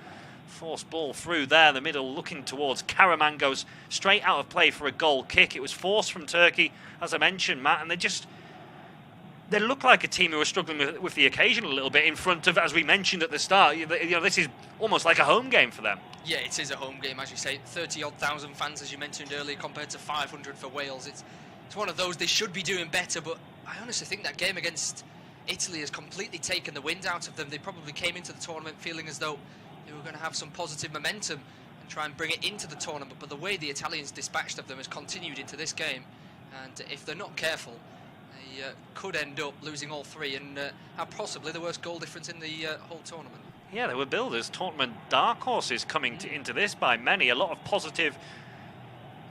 forced ball through there, the middle looking towards Karaman, goes straight out of play for a goal kick. It was forced from Turkey, as I mentioned, Matt, and they look like a team who are struggling with the occasion a little bit in front of, as we mentioned at the start, this is almost like a home game for them. Yeah, it is a home game, as you say. 30-odd thousand fans, as you mentioned earlier, compared to 500 for Wales. It's one of those, they should be doing better, but I honestly think that game against Italy has completely taken the wind out of them. They probably came into the tournament feeling as though they were going to have some positive momentum and try and bring it into the tournament, but the way the Italians dispatched of them has continued into this game, and if they're not careful, they could end up losing all three and have possibly the worst goal difference in the whole tournament. Yeah, they were billed as tournament dark horses coming into this by many. A lot of positive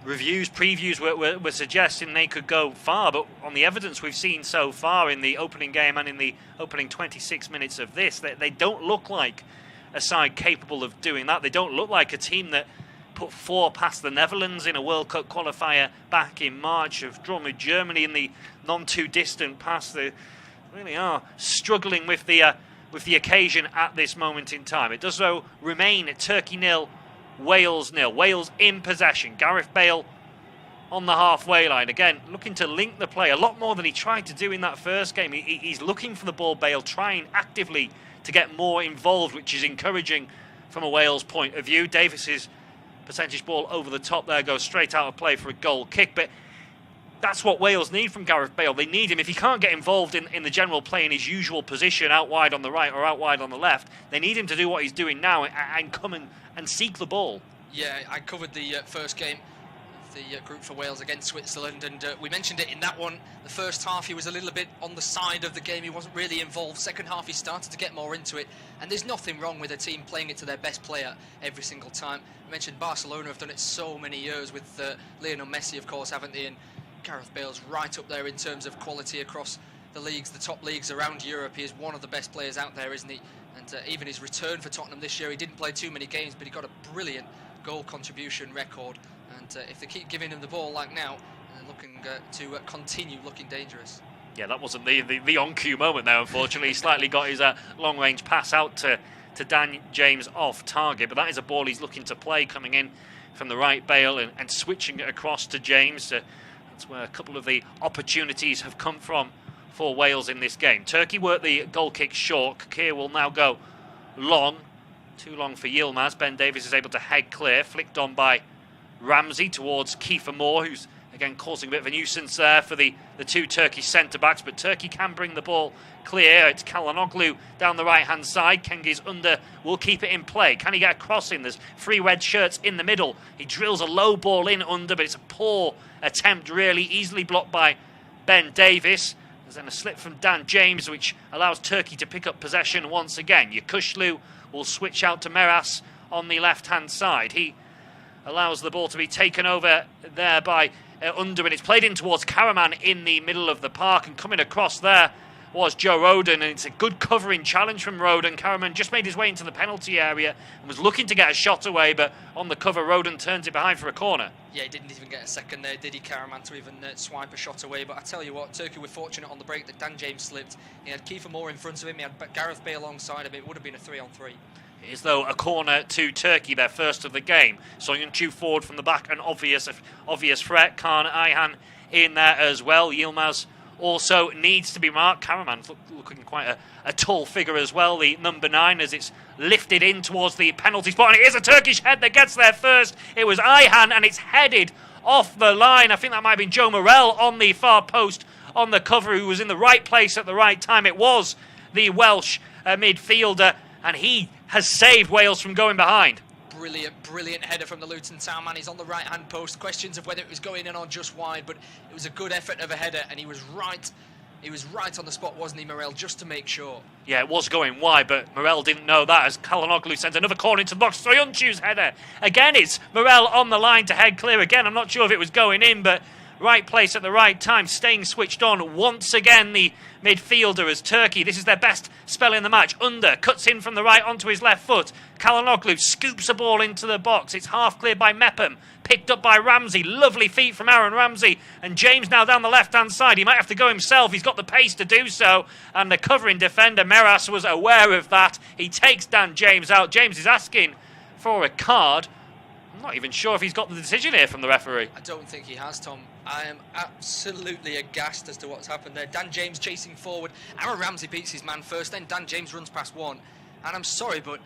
reviews, previews were suggesting they could go far, but on the evidence we've seen so far in the opening game and in the opening 26 minutes of this, they don't look like a side capable of doing that. They don't look like a team that put 4 past the Netherlands in a World Cup qualifier back in March, have drawn with Germany in the non-too-distant past. They really are struggling with the occasion at this moment in time. It does, though, remain Turkey 0, Wales 0. Wales in possession. Gareth Bale on the halfway line. Again, looking to link the play a lot more than he tried to do in that first game. He's looking for the ball, Bale, trying actively to get more involved, which is encouraging from a Wales point of view. Davis's percentage ball over the top there goes straight out of play for a goal kick, but that's what Wales need from Gareth Bale. They need him. If he can't get involved in the general play in his usual position, out wide on the right or out wide on the left, they need him to do what he's doing now and come and seek the ball. Yeah, I covered the first game of the group for Wales against Switzerland, and we mentioned it in that one. The first half he was a little bit on the side of the game. He wasn't really involved. Second half he started to get more into it, and there's nothing wrong with a team playing it to their best player every single time. I mentioned Barcelona have done it so many years with Lionel Messi, of course, haven't they? And Gareth Bale's right up there in terms of quality across the leagues, the top leagues around Europe. He is one of the best players out there, isn't he? And even his return for Tottenham this year, he didn't play too many games, but he got a brilliant goal contribution record. And if they keep giving him the ball like now, they're looking to continue looking dangerous. Yeah, that wasn't the on-cue moment there, unfortunately. He slightly got his long-range pass out to Dan James off target, but that is a ball he's looking to play, coming in from the right, Bale, and switching it across to James. That's where a couple of the opportunities have come from for Wales in this game. Turkey worked the goal kick short. Kakir will now go long. Too long for Yilmaz. Ben Davies is able to head clear. Flicked on by Ramsey towards Kiefer Moore, who's again causing a bit of a nuisance there for the two Turkish centre-backs, but Turkey can bring the ball clear. It's Çalhanoğlu down the right-hand side. Cengiz Under will keep it in play. Can he get a cross in? There's 3 red shirts in the middle. He drills a low ball in Under, but it's a poor attempt, really, easily blocked by Ben Davies. There's then a slip from Dan James, which allows Turkey to pick up possession once again. Yakuşlu will switch out to Meras on the left-hand side. He allows the ball to be taken over there by Under, and it's played in towards Karaman in the middle of the park, and coming across there was Joe Rodon, and it's a good covering challenge from Rodon. Karaman just made his way into the penalty area and was looking to get a shot away, but on the cover, Rodon turns it behind for a corner. Yeah, he didn't even get a second there, did he, Karaman, to even swipe a shot away? But I tell you what, Turkey were fortunate on the break that Dan James slipped. He had Kiefer Moore in front of him, he had Gareth Bale alongside him. It would have been a 3-on-3. It is, though, a corner to Turkey, their first of the game. Soyuncu forward from the back, an obvious threat. Kaan Ayhan in there as well. Yilmaz also needs to be marked. Karaman's looking quite a tall figure as well, the number 9, as it's lifted in towards the penalty spot. And it is a Turkish head that gets there first. It was Ayhan, and it's headed off the line. I think that might have been Joe Morel on the far post on the cover, who was in the right place at the right time. It was the Welsh midfielder, and he has saved Wales from going behind. Brilliant header from the Luton Town man. He's on the right-hand post. Questions of whether it was going in or just wide, but it was a good effort of a header, and he was right He was right on the spot, wasn't he, Morel, just to make sure. Yeah, it was going wide, but Morel didn't know that as Kalanoglu sends another corner into the box. Soyuncu's header. Again, it's Morel on the line to head clear again. I'm not sure if it was going in, but right place at the right time, staying switched on once again, the midfielder as Turkey. This is their best spell in the match. Under, cuts in from the right onto his left foot. Kalanoglu scoops a ball into the box. It's half cleared by Mepham. Picked up by Ramsey. Lovely feet from Aaron Ramsey. And James now down the left-hand side. He might have to go himself. He's got the pace to do so. And the covering defender, Meras, was aware of that. He takes Dan James out. James is asking for a card. I'm not even sure if he's got the decision here from the referee. I don't think he has, Tom. I am absolutely aghast as to what's happened there. Dan James chasing forward. Aaron Ramsey beats his man first. Then Dan James runs past one. And I'm sorry, but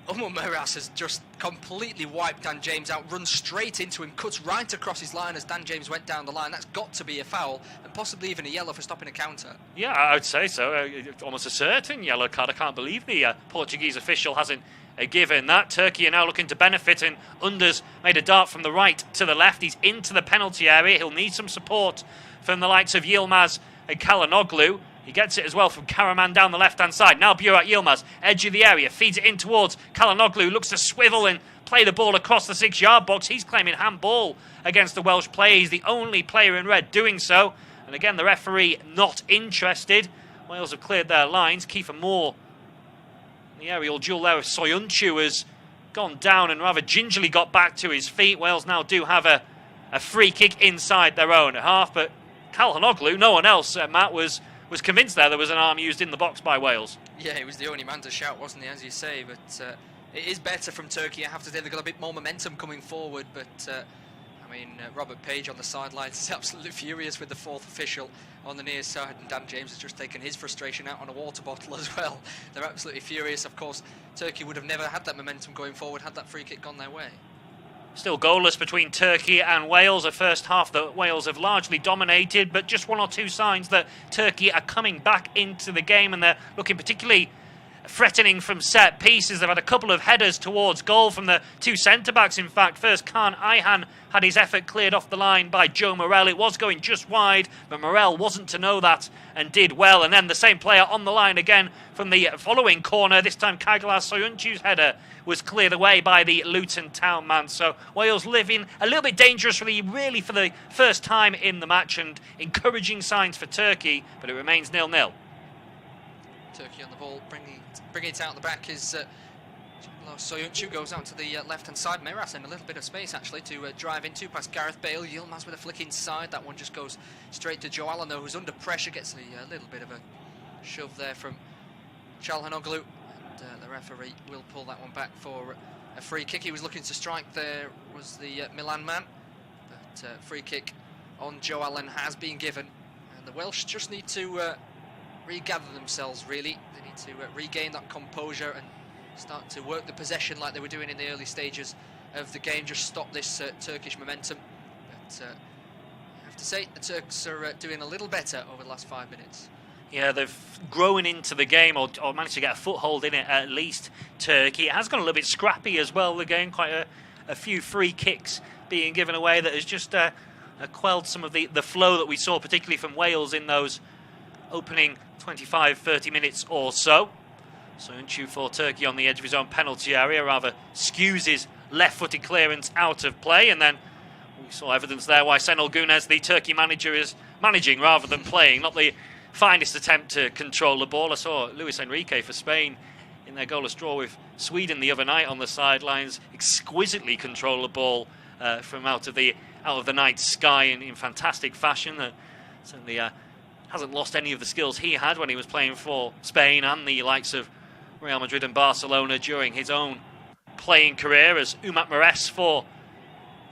Omar Meras has just completely wiped Dan James out, runs straight into him, cuts right across his line as Dan James went down the line. That's got to be a foul, and possibly even a yellow for stopping a counter. Yeah, I would say so. Almost a certain yellow card. I can't believe the Portuguese official hasn't given that. Turkey are now looking to benefit, and Unders made a dart from the right to the left. He's into the penalty area. He'll need some support from the likes of Yilmaz and Kalanoglu. He gets it as well from Karaman down the left-hand side. Now Burak Yilmaz, edge of the area, feeds it in towards Kalanoglu, looks to swivel and play the ball across the 6-yard box. He's claiming handball against the Welsh player. He's the only player in red doing so. And again, the referee not interested. Wales have cleared their lines. Kiefer Moore, the aerial duel there of Soyuncu, has gone down and rather gingerly got back to his feet. Wales now do have a free kick inside their own half, but Kalanoglu, no one else, Matt, was convinced there was an arm used in the box by Wales. Yeah, he was the only man to shout, wasn't he, as you say, but it is better from Turkey. I have to say they've got a bit more momentum coming forward, but Robert Page on the sidelines is absolutely furious with the fourth official on the near side, and Dan James has just taken his frustration out on a water bottle as well. They're absolutely furious. Of course, Turkey would have never had that momentum going forward had that free kick gone their way. Still goalless between Turkey and Wales. A first half that Wales have largely dominated, but just one or two signs that Turkey are coming back into the game, and they're looking particularly threatening from set pieces. They've had a couple of headers towards goal from the two centre-backs. In fact, first Kaan Ayhan had his effort cleared off the line by Joe Morel. It was going just wide, but Morel wasn't to know that and did well. And then the same player on the line again from the following corner. This time Kaigalas Soyuncu's header was cleared away by the Luton Town man. So Wales living a little bit dangerously, really, for the first time in the match, and encouraging signs for Turkey, but it remains 0-0. Turkey on the ball, bringing it out the back is Soyuncu, goes out to the left-hand side. Meras in a little bit of space, actually, to drive into past Gareth Bale. Yilmaz with a flick inside. That one just goes straight to Joe Allen, though, who's under pressure. Gets a little bit of a shove there from Çalhanoğlu. And the referee will pull that one back for a free kick. He was looking to strike there, was the Milan man. But free kick on Joe Allen has been given. And the Welsh just need to regather themselves, really. They need to regain that composure and start to work the possession like they were doing in the early stages of the game. Just stop this Turkish momentum. But I have to say, the Turks are doing a little better over the last 5 minutes. Yeah, they've grown into the game, or managed to get a foothold in it at least, Turkey. It has gone a little bit scrappy as well, the game. Quite a few free kicks being given away that has just quelled some of the flow that we saw, particularly from Wales in those opening 25-30 minutes or so. Soyuncu for Turkey on the edge of his own penalty area, rather skews his left-footed clearance out of play, and then we saw evidence there why Senol Gunes, the Turkey manager, is managing rather than playing. Not the finest attempt to control the ball. I saw Luis Enrique for Spain in their goalless draw with Sweden the other night on the sidelines exquisitely control the ball from out of the night sky in fantastic fashion. Certainly hasn't lost any of the skills he had when he was playing for Spain and the likes of Real Madrid and Barcelona during his own playing career. As Umut Meres for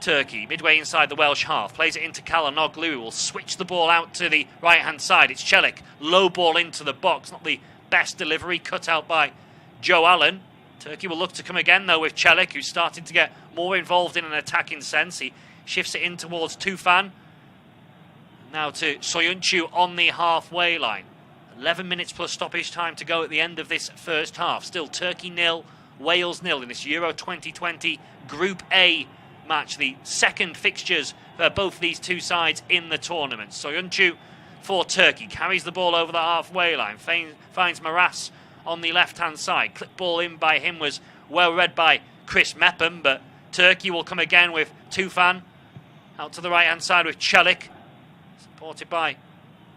Turkey, midway inside the Welsh half, plays it into Çalhanoğlu, who will switch the ball out to the right-hand side. It's Çelik, low ball into the box, not the best delivery, cut out by Joe Allen. Turkey will look to come again, though, with Çelik, who's starting to get more involved in an attacking sense. He shifts it in towards Tufan. Now to Soyuncu on the halfway line. 11 minutes plus stoppage time to go at the end of this first half. Still Turkey 0, Wales 0 in this Euro 2020 Group A match. The second fixtures for both these two sides in the tournament. Soyuncu for Turkey. Carries the ball over the halfway line. Finds Maras on the left-hand side. Clip ball in by him was well read by Chris Mepham, but Turkey will come again with Tufan. Out to the right-hand side with Celik. Supported by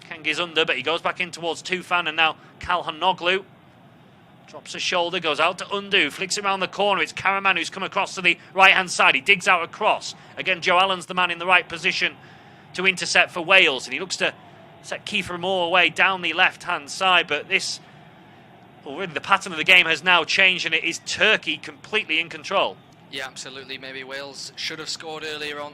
Cengiz Under, but he goes back in towards Tufan, and now Calhanoglu drops a shoulder, goes out to Undu, flicks it around the corner. It's Karaman who's come across to the right-hand side. He digs out a cross. Again, Joe Allen's the man in the right position to intercept for Wales, and he looks to set Kiefer Moore away down the left-hand side, but really the pattern of the game has now changed, and it is Turkey completely in control. Yeah, absolutely. Maybe Wales should have scored earlier on.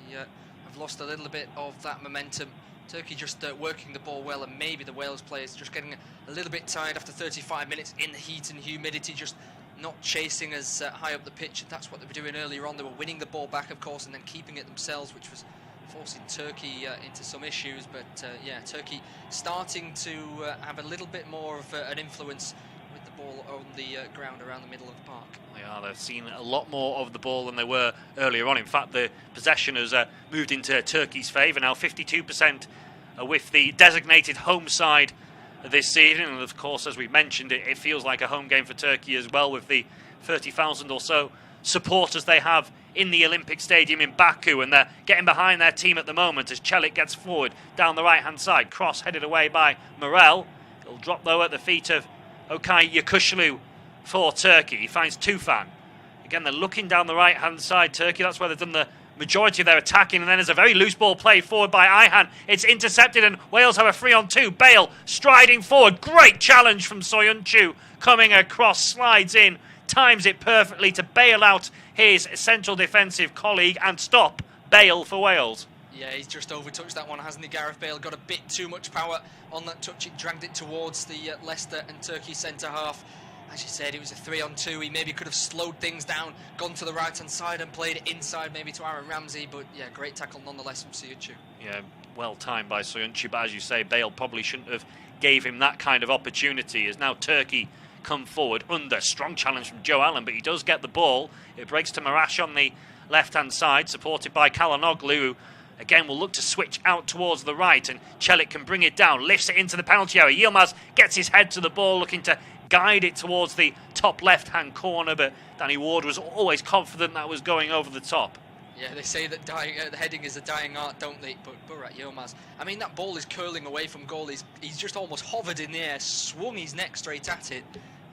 They have lost a little bit of that momentum. Turkey just working the ball well, and maybe the Wales players just getting a little bit tired after 35 minutes in the heat and humidity, just not chasing as high up the pitch. That's what they were doing earlier on. They were winning the ball back, of course, and then keeping it themselves, which was forcing Turkey into some issues. But yeah, Turkey starting to have a little bit more of an influence with the ball on the ground around the middle of the park. They've seen a lot more of the ball than they were earlier on. In fact, the possession has moved into Turkey's favour now. 52% with the designated home side this season. And of course, as we mentioned, it feels like a home game for Turkey as well, with the 30,000 or so supporters they have in the Olympic Stadium in Baku. And they're getting behind their team at the moment as Celik gets forward down the right-hand side. Cross headed away by Morel. It'll drop, though, at the feet of Okay Yakushlu for Turkey. He finds Tufan. Again, they're looking down the right-hand side, Turkey. That's where they've done the majority of their attacking. And then there's a very loose ball played forward by Ayhan. It's intercepted, and Wales have a 3-on-2. Bale striding forward. Great challenge from Soyuncu. Coming across, slides in, times it perfectly to bail out his central defensive colleague and stop Bale for Wales. Yeah, he's just overtouched that one, hasn't he? Gareth Bale got a bit too much power on that touch. It dragged it towards the Leicester and Turkey centre-half. As you said, it was a 3-on-2. He maybe could have slowed things down, gone to the right-hand side and played it inside maybe to Aaron Ramsey. But yeah, great tackle nonetheless from Soyuncu. Yeah, well timed by Soyuncu. But as you say, Bale probably shouldn't have gave him that kind of opportunity. As now Turkey come forward under strong challenge from Joe Allen, but he does get the ball. It breaks to Marash on the left-hand side, supported by Calhanoglu, who again will look to switch out towards the right, and Celik can bring it down, lifts it into the penalty area. Yilmaz gets his head to the ball, looking to guide it towards the top left-hand corner, but Danny Ward was always confident that was going over the top. Yeah, they say that the heading is a dying art, don't they? But Burak Yilmaz, I mean, that ball is curling away from goal. He's just almost hovered in the air, swung his neck straight at it,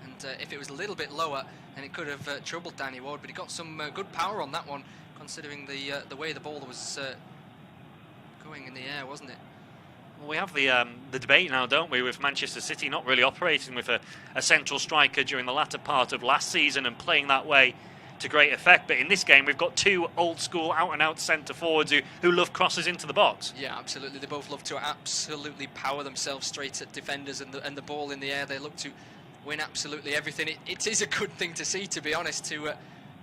and if it was a little bit lower, then it could have troubled Danny Ward. But he got some good power on that one, considering the way the ball was going in the air, wasn't it? Well, we have the debate now, don't we, with Manchester City not really operating with a central striker during the latter part of last season and playing that way to great effect. But in this game, we've got two old-school, out-and-out centre-forwards who love crosses into the box. Yeah, absolutely. They both love to absolutely power themselves straight at defenders and the ball in the air. They look to win absolutely everything. It is a good thing to see, to be honest, to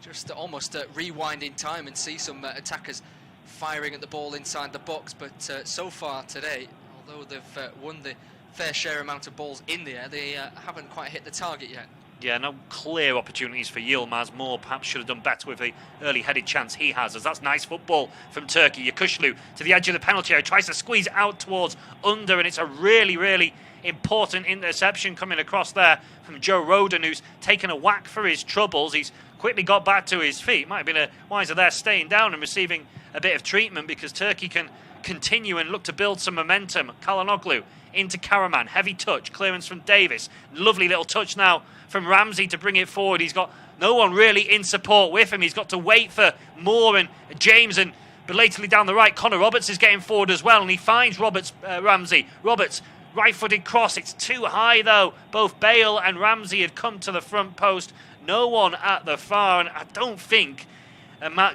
just almost rewind in time and see some attackers firing at the ball inside the box. But so far today, although they've won the fair share amount of balls in the air, they haven't quite hit the target yet. Yeah, no clear opportunities for Yilmaz. Moore perhaps should have done better with the early headed chance he has, as that's nice football from Turkey. Yakushlu to the edge of the penalty area, tries to squeeze out towards Under, and it's a really, really important interception coming across there from Joe Roden, who's taken a whack for his troubles. He's quickly got back to his feet. Might have been a wiser there staying down and receiving a bit of treatment, because Turkey can continue and look to build some momentum. Calhanoglu into Karaman, heavy touch, clearance from Davis. Lovely little touch now from Ramsey to bring it forward. He's got no one really in support with him. He's got to wait for Moore and James, and belatedly down the right, Connor Roberts is getting forward as well, and he finds Ramsey. Roberts, right-footed cross. It's too high, though. Both Bale and Ramsey had come to the front post. No one at the far, and I don't think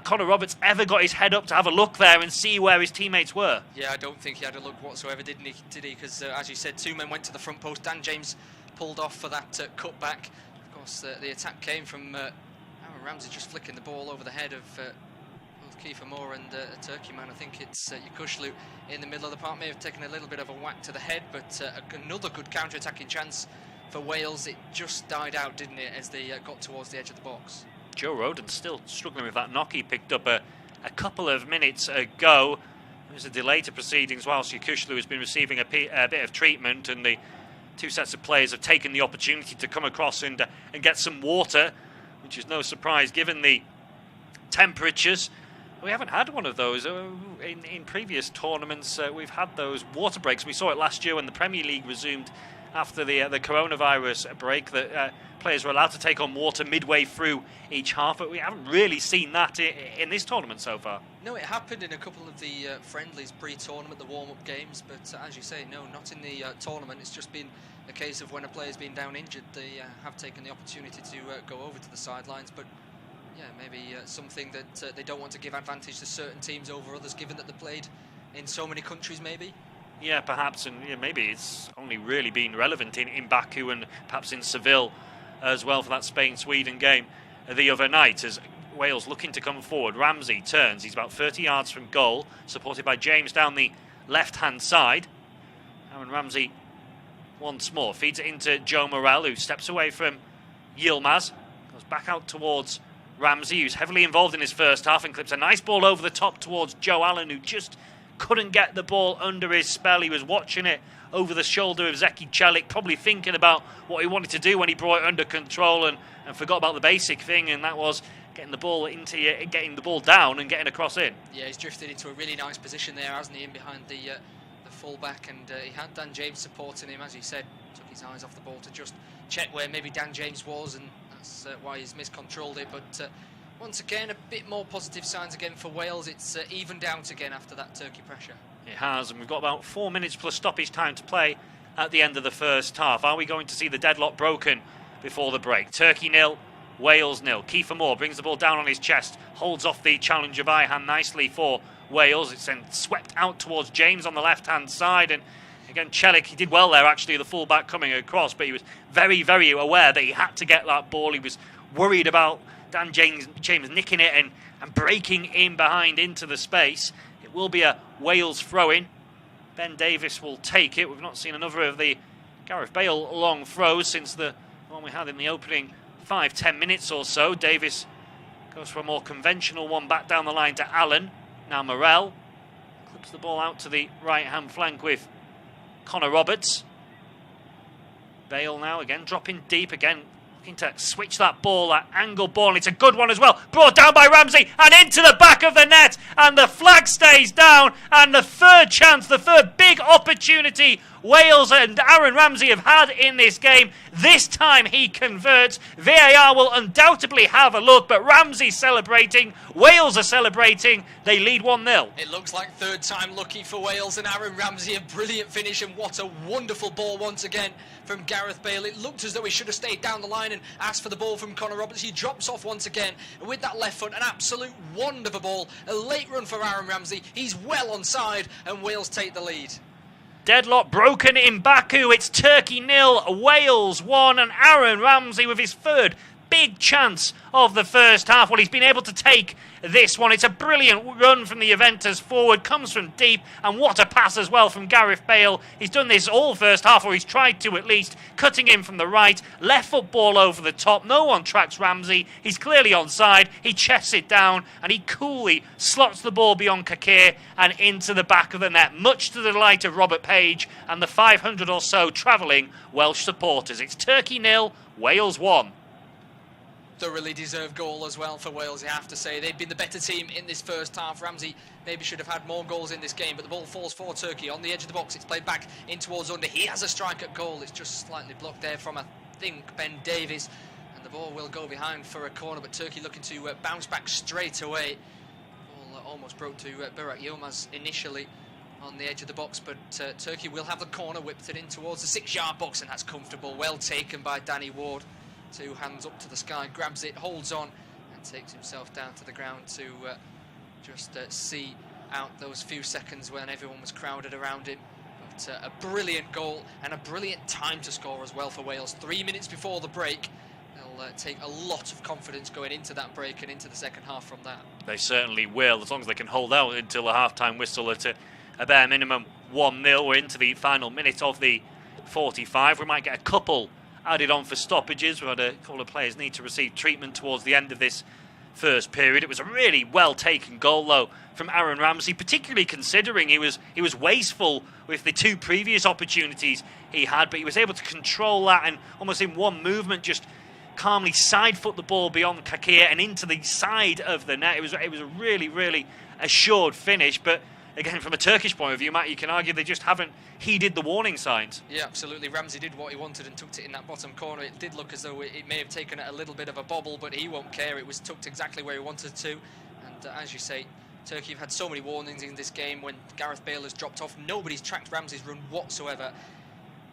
Connor Roberts ever got his head up to have a look there and see where his teammates were. Yeah, I don't think he had a look whatsoever, did he? Because, as you said, two men went to the front post. Dan James pulled off for that cutback. Of course, the attack came from Aaron Ramsey just flicking the ball over the head of both Kiefer Moore and a Turkey man. I think it's Yakushlu in the middle of the park. May have taken a little bit of a whack to the head, but another good counter-attacking chance for Wales. It just died out, didn't it, as they got towards the edge of the box. Joe Roden still struggling with that knock he picked up a couple of minutes ago. There's a delay to proceedings whilst Yakushlu has been receiving a bit of treatment, and the two sets of players have taken the opportunity to come across and get some water, which is no surprise given the temperatures. We haven't had one of those in previous tournaments. We've had those water breaks. We saw it last year when the Premier League resumed after the coronavirus break, that players were allowed to take on water midway through each half, but we haven't really seen that in this tournament so far. No, it happened in a couple of the friendlies pre-tournament, the warm-up games, but as you say, no, not in the tournament. It's just been a case of when a player's been down injured, they have taken the opportunity to go over to the sidelines, but yeah, maybe something that they don't want to give advantage to certain teams over others, given that they played in so many countries, maybe. Yeah, perhaps, and maybe it's only really been relevant in Baku and perhaps in Seville as well for that Spain-Sweden game the other night, as Wales looking to come forward. Ramsey turns, he's about 30 yards from goal, supported by James down the left-hand side. Aaron Ramsey once more feeds it into Joe Morel, who steps away from Yilmaz, goes back out towards Ramsey, who's heavily involved in his first half, and clips a nice ball over the top towards Joe Allen, who just couldn't get the ball under his spell. He was watching it over the shoulder of Zeki Celik, probably thinking about what he wanted to do when he brought it under control, and forgot about the basic thing, and that was getting the ball getting the ball down and getting a cross in. Yeah, he's drifted into a really nice position there, hasn't he, in behind the full-back, and he had Dan James supporting him, as he said, took his eyes off the ball to just check where maybe Dan James was, and that's why he's miscontrolled it. But once again, a bit more positive signs again for Wales. It's evened out again after that Turkey pressure. It has, and we've got about 4 minutes plus stoppage time to play at the end of the first half. Are we going to see the deadlock broken before the break? Turkey 0, Wales 0. Kiefer Moore brings the ball down on his chest, holds off the challenge of Ihan nicely for Wales. It's then swept out towards James on the left-hand side, and again, Celik, he did well there, actually, the full-back coming across, but he was very, very aware that he had to get that ball. He was worried about Dan James nicking it and breaking in behind into the space. It will be a Wales throw-in. Ben Davies will take it. We've not seen another of the Gareth Bale long throws since the one we had in the opening 5-10 minutes or so. Davies goes for a more conventional one back down the line to Allen. Now Morel clips the ball out to the right-hand flank with Connor Roberts. Bale now again dropping deep again, looking to switch that ball, that angle ball, and it's a good one as well. Brought down by Ramsey and into the back of the net, and the flag stays down, and the third chance, the third big opportunity Wales and Aaron Ramsey have had in this game. This time he converts. VAR will undoubtedly have a look, but Ramsey celebrating, Wales are celebrating. They lead 1-0. It looks like third time lucky for Wales, and Aaron Ramsey, a brilliant finish, and what a wonderful ball once again from Gareth Bale. It looked as though he should have stayed down the line and asked for the ball from Connor Roberts. He drops off once again, and with that left foot, an absolute wonderful ball. A late run for Aaron Ramsey. He's well onside, and Wales take the lead. Deadlock broken in Baku. It's Turkey 0, Wales 1, and Aaron Ramsey with his third big chance of the first half. Well, he's been able to take this one. It's a brilliant run from the Juventus forward, comes from deep, and what a pass as well from Gareth Bale. He's done this all first half, or he's tried to at least, cutting in from the right, left foot ball over the top. No one tracks Ramsey. He's clearly onside. He chests it down, and he coolly slots the ball beyond Kakir and into the back of the net, much to the delight of Robert Page and the 500 or so travelling Welsh supporters. It's Turkey 0, Wales 1. Thoroughly deserved goal as well for Wales, you have to say. They've been the better team in this first half. Ramsey maybe should have had more goals in this game, but the ball falls for Turkey on the edge of the box. It's played back in towards under. He has a strike at goal. It's just slightly blocked there from, I think, Ben Davies, and the ball will go behind for a corner, but Turkey looking to bounce back straight away. Ball almost broke to Burak Yilmaz initially on the edge of the box, but Turkey will have the corner, whipped it in towards the 6-yard box, and that's comfortable. Well taken by Danny Ward. 2 hands up to the sky, grabs it, holds on, and takes himself down to the ground to just see out those few seconds when everyone was crowded around him. But a brilliant goal and a brilliant time to score as well for Wales. 3 minutes before the break. They'll take a lot of confidence going into that break and into the second half from that. They certainly will, as long as they can hold out until the half-time whistle at a bare minimum 1-0. We're into the final minute of the 45. We might get a couple added on for stoppages. We've had a couple of players need to receive treatment towards the end of this first period. It was a really well taken goal though from Aaron Ramsey, particularly considering he was wasteful with the 2 previous opportunities he had, but he was able to control that and almost in one movement just calmly side foot the ball beyond Kakir and into the side of the net. It was a really assured finish, but again, from a Turkish point of view, Matt, you can argue they just haven't heeded the warning signs. Yeah, absolutely. Ramsey did what he wanted and tucked it in that bottom corner. It did look as though it may have taken a little bit of a bobble, but he won't care. It was tucked exactly where he wanted to. And as you say, Turkey have had so many warnings in this game when Gareth Bale has dropped off. Nobody's tracked Ramsey's run whatsoever.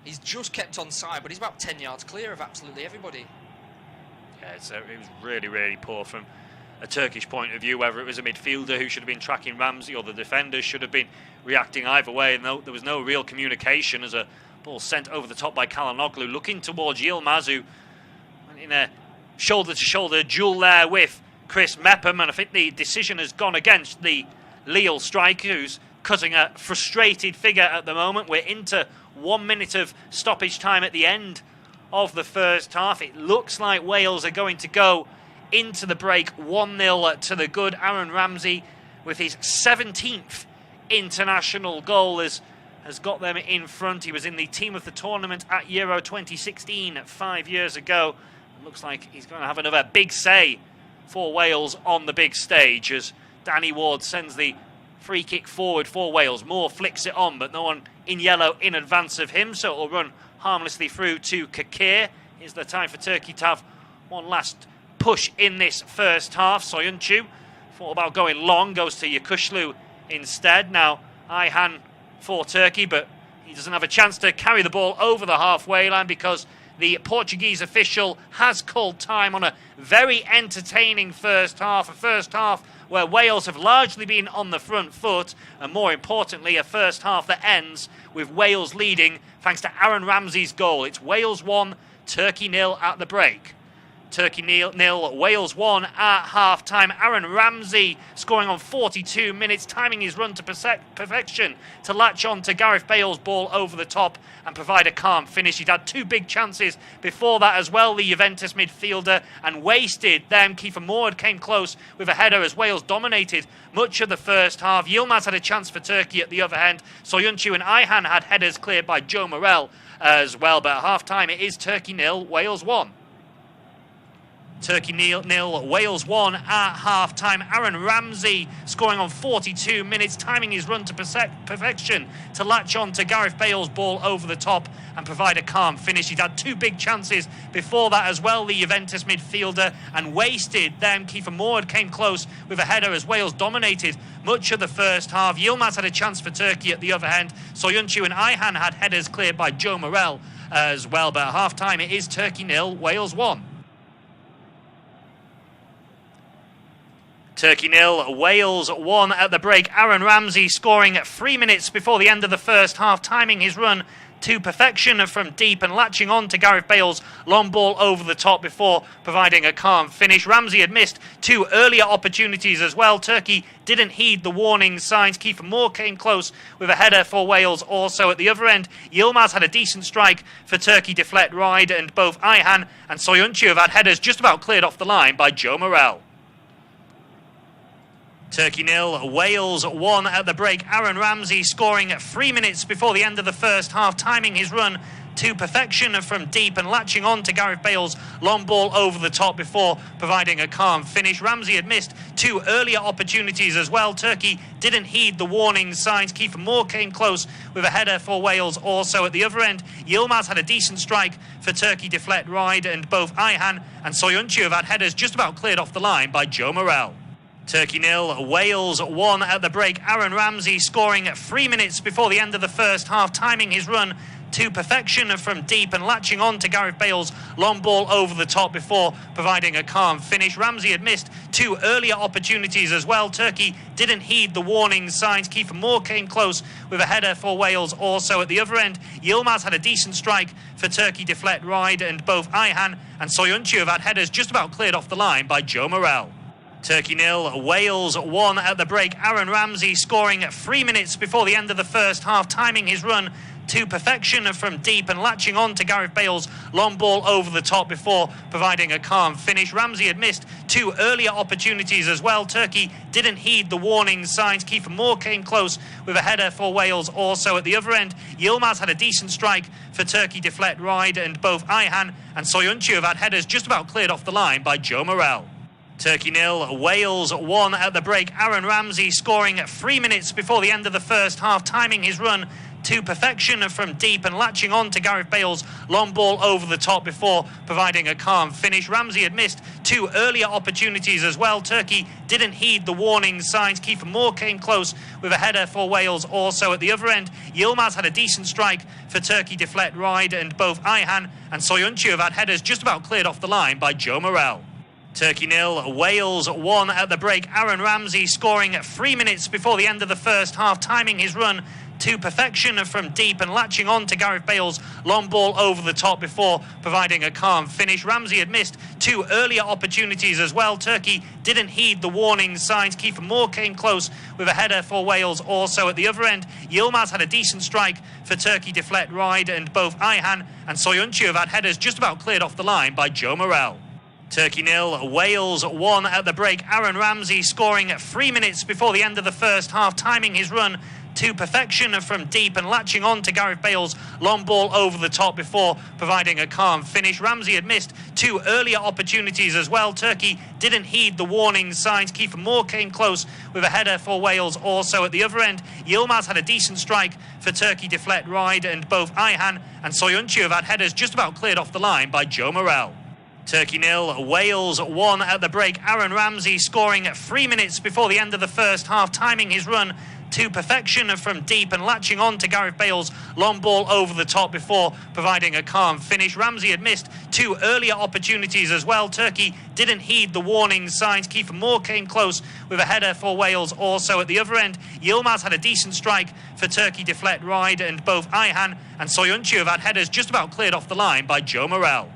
He's just kept on side, but he's about 10 yards clear of absolutely everybody. Yeah, it was really poor from a Turkish point of view, whether it was a midfielder who should have been tracking Ramsey or the defenders should have been reacting either way. And there was no real communication as a ball sent over the top by Kalanoglu, looking towards Yilmaz, who in a shoulder-to-shoulder duel there with Chris Mepham, and I think the decision has gone against the Lille striker, who's cutting a frustrated figure at the moment. We're into 1 minute of stoppage time at the end of the first half. It looks like Wales are going to go into the break 1-0 to the good. Aaron Ramsey with his 17th international goal has got them in front. He was in the team of the tournament at Euro 2016 5 years ago. It looks like he's going to have another big say for Wales on the big stage as Danny Ward sends the free kick forward for Wales. Moore flicks it on, but no one in yellow in advance of him, so it will run harmlessly through to Kakir. Is the time for Turkey to have one last push in this first half. Soyuncu thought about going long, goes to Yakuşlu instead. Now Ayhan for Turkey, but he doesn't have a chance to carry the ball over the halfway line because the Portuguese official has called time on a very entertaining first half. A first half where Wales have largely been on the front foot, and more importantly, a first half that ends with Wales leading thanks to Aaron Ramsey's goal. It's Wales 1, Turkey 0 at the break. Turkey 0, Wales 1 at half-time. Aaron Ramsey scoring on 42 minutes, timing his run to perfection to latch on to Gareth Bale's ball over the top and provide a calm finish. He'd had 2 big chances before that as well, the Juventus midfielder, and wasted them. Kiefer Moore came close with a header as Wales dominated much of the first half. Yilmaz had a chance for Turkey at the other end. Soyuncu and Ayhan had headers cleared by Joe Morel as well, but at half-time it is Turkey 0, Wales 1. Turkey 0, Wales 1 at half-time. Aaron Ramsey scoring on 42 minutes, timing his run to perfection to latch on to Gareth Bale's ball over the top and provide a calm finish. He'd had 2 big chances before that as well, the Juventus midfielder, and wasted them. Kiefer Moore came close with a header as Wales dominated much of the first half. Yilmaz had a chance for Turkey at the other end. Soyuncu and Ayhan had headers cleared by Joe Morel as well, but at half-time it is Turkey 0, Wales 1. Turkey 0, Wales 1 at the break. Aaron Ramsey scoring 3 minutes before the end of the first half, timing his run to perfection from deep and latching on to Gareth Bale's long ball over the top before providing a calm finish. Ramsey had missed 2 earlier opportunities as well. Turkey didn't heed the warning signs. Kiefer Moore came close with a header for Wales also. At the other end, Yilmaz had a decent strike for Turkey deflect wide, and both Ayhan and Soyuncu have had headers just about cleared off the line by Joe Morel. Turkey 0, Wales 1 at the break. Aaron Ramsey scoring 3 minutes before the end of the first half, timing his run to perfection from deep and latching on to Gareth Bale's long ball over the top before providing a calm finish. Ramsey had missed 2 earlier opportunities as well. Turkey didn't heed the warning signs. Kiefer Moore came close with a header for Wales also. At the other end, Yilmaz had a decent strike for Turkey deflect wide, and both Ayhan and Soyuncu have had headers just about cleared off the line by Joe Morel. Turkey 0, Wales 1 at the break. Aaron Ramsey scoring 3 minutes before the end of the first half, timing his run to perfection from deep and latching on to Gareth Bale's long ball over the top before providing a calm finish. Ramsey had missed 2 earlier opportunities as well. Turkey didn't heed the warning signs. Kiefer Moore came close with a header for Wales also. At the other end, Yilmaz had a decent strike for Turkey deflect wide, and both Ayhan and Soyuncu have had headers just about cleared off the line by Joe Morel. Turkey 0, Wales 1 at the break. Aaron Ramsey scoring 3 minutes before the end of the first half, timing his run to perfection from deep and latching on to Gareth Bale's long ball over the top before providing a calm finish. Ramsey had missed 2 earlier opportunities as well. Turkey didn't heed the warning signs. Kiefer Moore came close with a header for Wales. Also at the other end, Yilmaz had a decent strike for Turkey deflect wide, and both Ayhan and Soyuncu have had headers just about cleared off the line by Joe Morrell. Turkey 0, Wales 1 at the break. Aaron Ramsey scoring 3 minutes before the end of the first half, timing his run to perfection from deep and latching on to Gareth Bale's long ball over the top before providing a calm finish. Ramsey had missed 2 earlier opportunities as well. Turkey didn't heed the warning signs. Kiefer Moore came close with a header for Wales. Also at the other end, Yilmaz had a decent strike for Turkey deflect wide, and both Ayhan and Soyuncu have had headers just about cleared off the line by Joe Morrell. Turkey 0, Wales 1 at the break. Aaron Ramsey scoring 3 minutes before the end of the first half, timing his run to perfection from deep and latching on to Gareth Bale's long ball over the top before providing a calm finish. Ramsey had missed 2 earlier opportunities as well. Turkey didn't heed the warning signs. Kiefer Moore came close with a header for Wales. Also at the other end, Yilmaz had a decent strike for Turkey deflect wide, and both Ayhan and Soyuncu have had headers just about cleared off the line by Joe Morrell. Turkey 0, Wales 1 at the break. Aaron Ramsey scoring 3 minutes before the end of the first half, timing his run to perfection from deep and latching on to Gareth Bale's long ball over the top before providing a calm finish. Ramsey had missed 2 earlier opportunities as well. Turkey didn't heed the warning signs. Kiefer Moore came close with a header for Wales. Also at the other end, Yilmaz had a decent strike for Turkey deflect wide, and both Ayhan and Soyuncu have had headers just about cleared off the line by Joe Morrell. Turkey 0, Wales 1 at the break. Aaron Ramsey scoring 3 minutes before the end of the first half, timing his run to perfection from deep and latching on to Gareth Bale's long ball over the top before providing a calm finish. Ramsey had missed 2 earlier opportunities as well. Turkey didn't heed the warning signs. Kiefer Moore came close with a header for Wales. Also at the other end, Yilmaz had a decent strike for Turkey deflect wide, and both Ayhan and Soyuncu have had headers just about cleared off the line by Joe Morrell.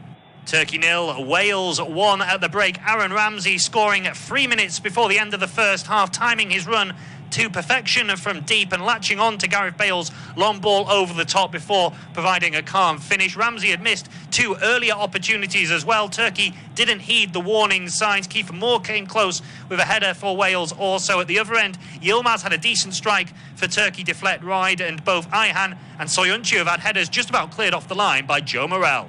Turkey 0, Wales 1 at the break. Aaron Ramsey scoring 3 minutes before the end of the first half, timing his run to perfection from deep and latching on to Gareth Bale's long ball over the top before providing a calm finish. Ramsey had missed 2 earlier opportunities as well. Turkey didn't heed the warning signs. Kiefer Moore came close with a header for Wales. Also at the other end, Yilmaz had a decent strike for Turkey deflect wide, and both Ayhan and Soyuncu have had headers just about cleared off the line by Joe Morrell.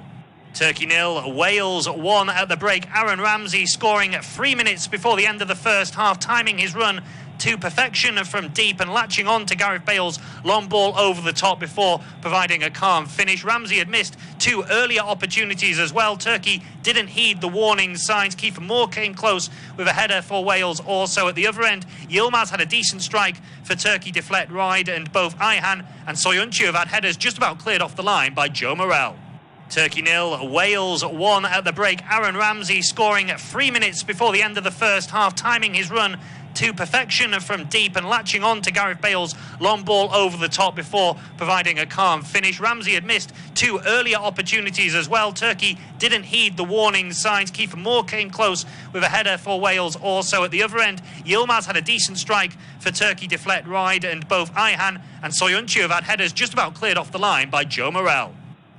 Turkey 0, Wales 1 at the break. Aaron Ramsey scoring 3 minutes before the end of the first half, timing his run to perfection from deep and latching on to Gareth Bale's long ball over the top before providing a calm finish. Ramsey had missed 2 earlier opportunities as well. Turkey didn't heed the warning signs. Kiefer Moore came close with a header for Wales. Also at the other end, Yilmaz had a decent strike for Turkey deflect wide, and both Ayhan and Soyuncu have had headers just about cleared off the line by Joe Morrell. Turkey 0, Wales 1 at the break. Aaron Ramsey scoring 3 minutes before the end of the first half, timing his run to perfection from deep and latching on to Gareth Bale's long ball over the top before providing a calm finish. Ramsey had missed 2 earlier opportunities as well. Turkey didn't heed the warning signs. Kiefer Moore came close with a header for Wales. Also at the other end, Yilmaz had a decent strike for Turkey deflect wide, and both Ayhan and Soyuncu have had headers just about cleared off the line by Joe Morrell.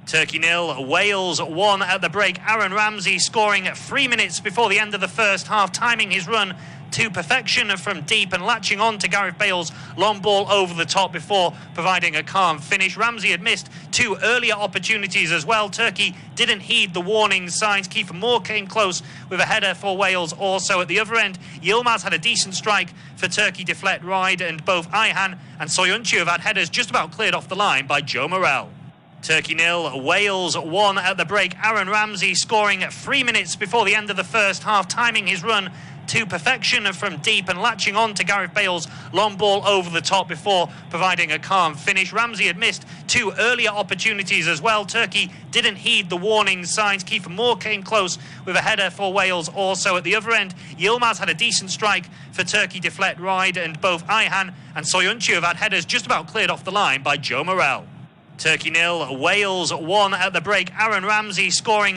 Turkey 0, Wales 1 at the break. Aaron Ramsey scoring 3 minutes before the end of the first half, timing his run to perfection from deep and latching on to Gareth Bale's long ball over the top before providing a calm finish. Ramsey had missed 2 earlier opportunities as well. Turkey didn't heed the warning signs. Kiefer Moore came close with a header for Wales. Also at the other end, Yilmaz had a decent strike for Turkey deflect wide, and both Ayhan and Soyuncu have had headers just about cleared off the line by Joe Morrell. Turkey 0, Wales 1 at the break. Aaron Ramsey scoring 3 minutes before the end of the first half, timing his run to perfection from deep and latching on to Gareth Bale's long ball over the top before providing a calm finish. Ramsey had missed 2 earlier opportunities as well. Turkey didn't heed the warning signs. Kiefer Moore came close with a header for Wales. Also at the other end, Yilmaz had a decent strike for Turkey deflect wide, and both Ayhan and Soyuncu have had headers just about cleared off the line by Joe Morrell. Turkey 0, Wales 1 at the break. Aaron Ramsey scoring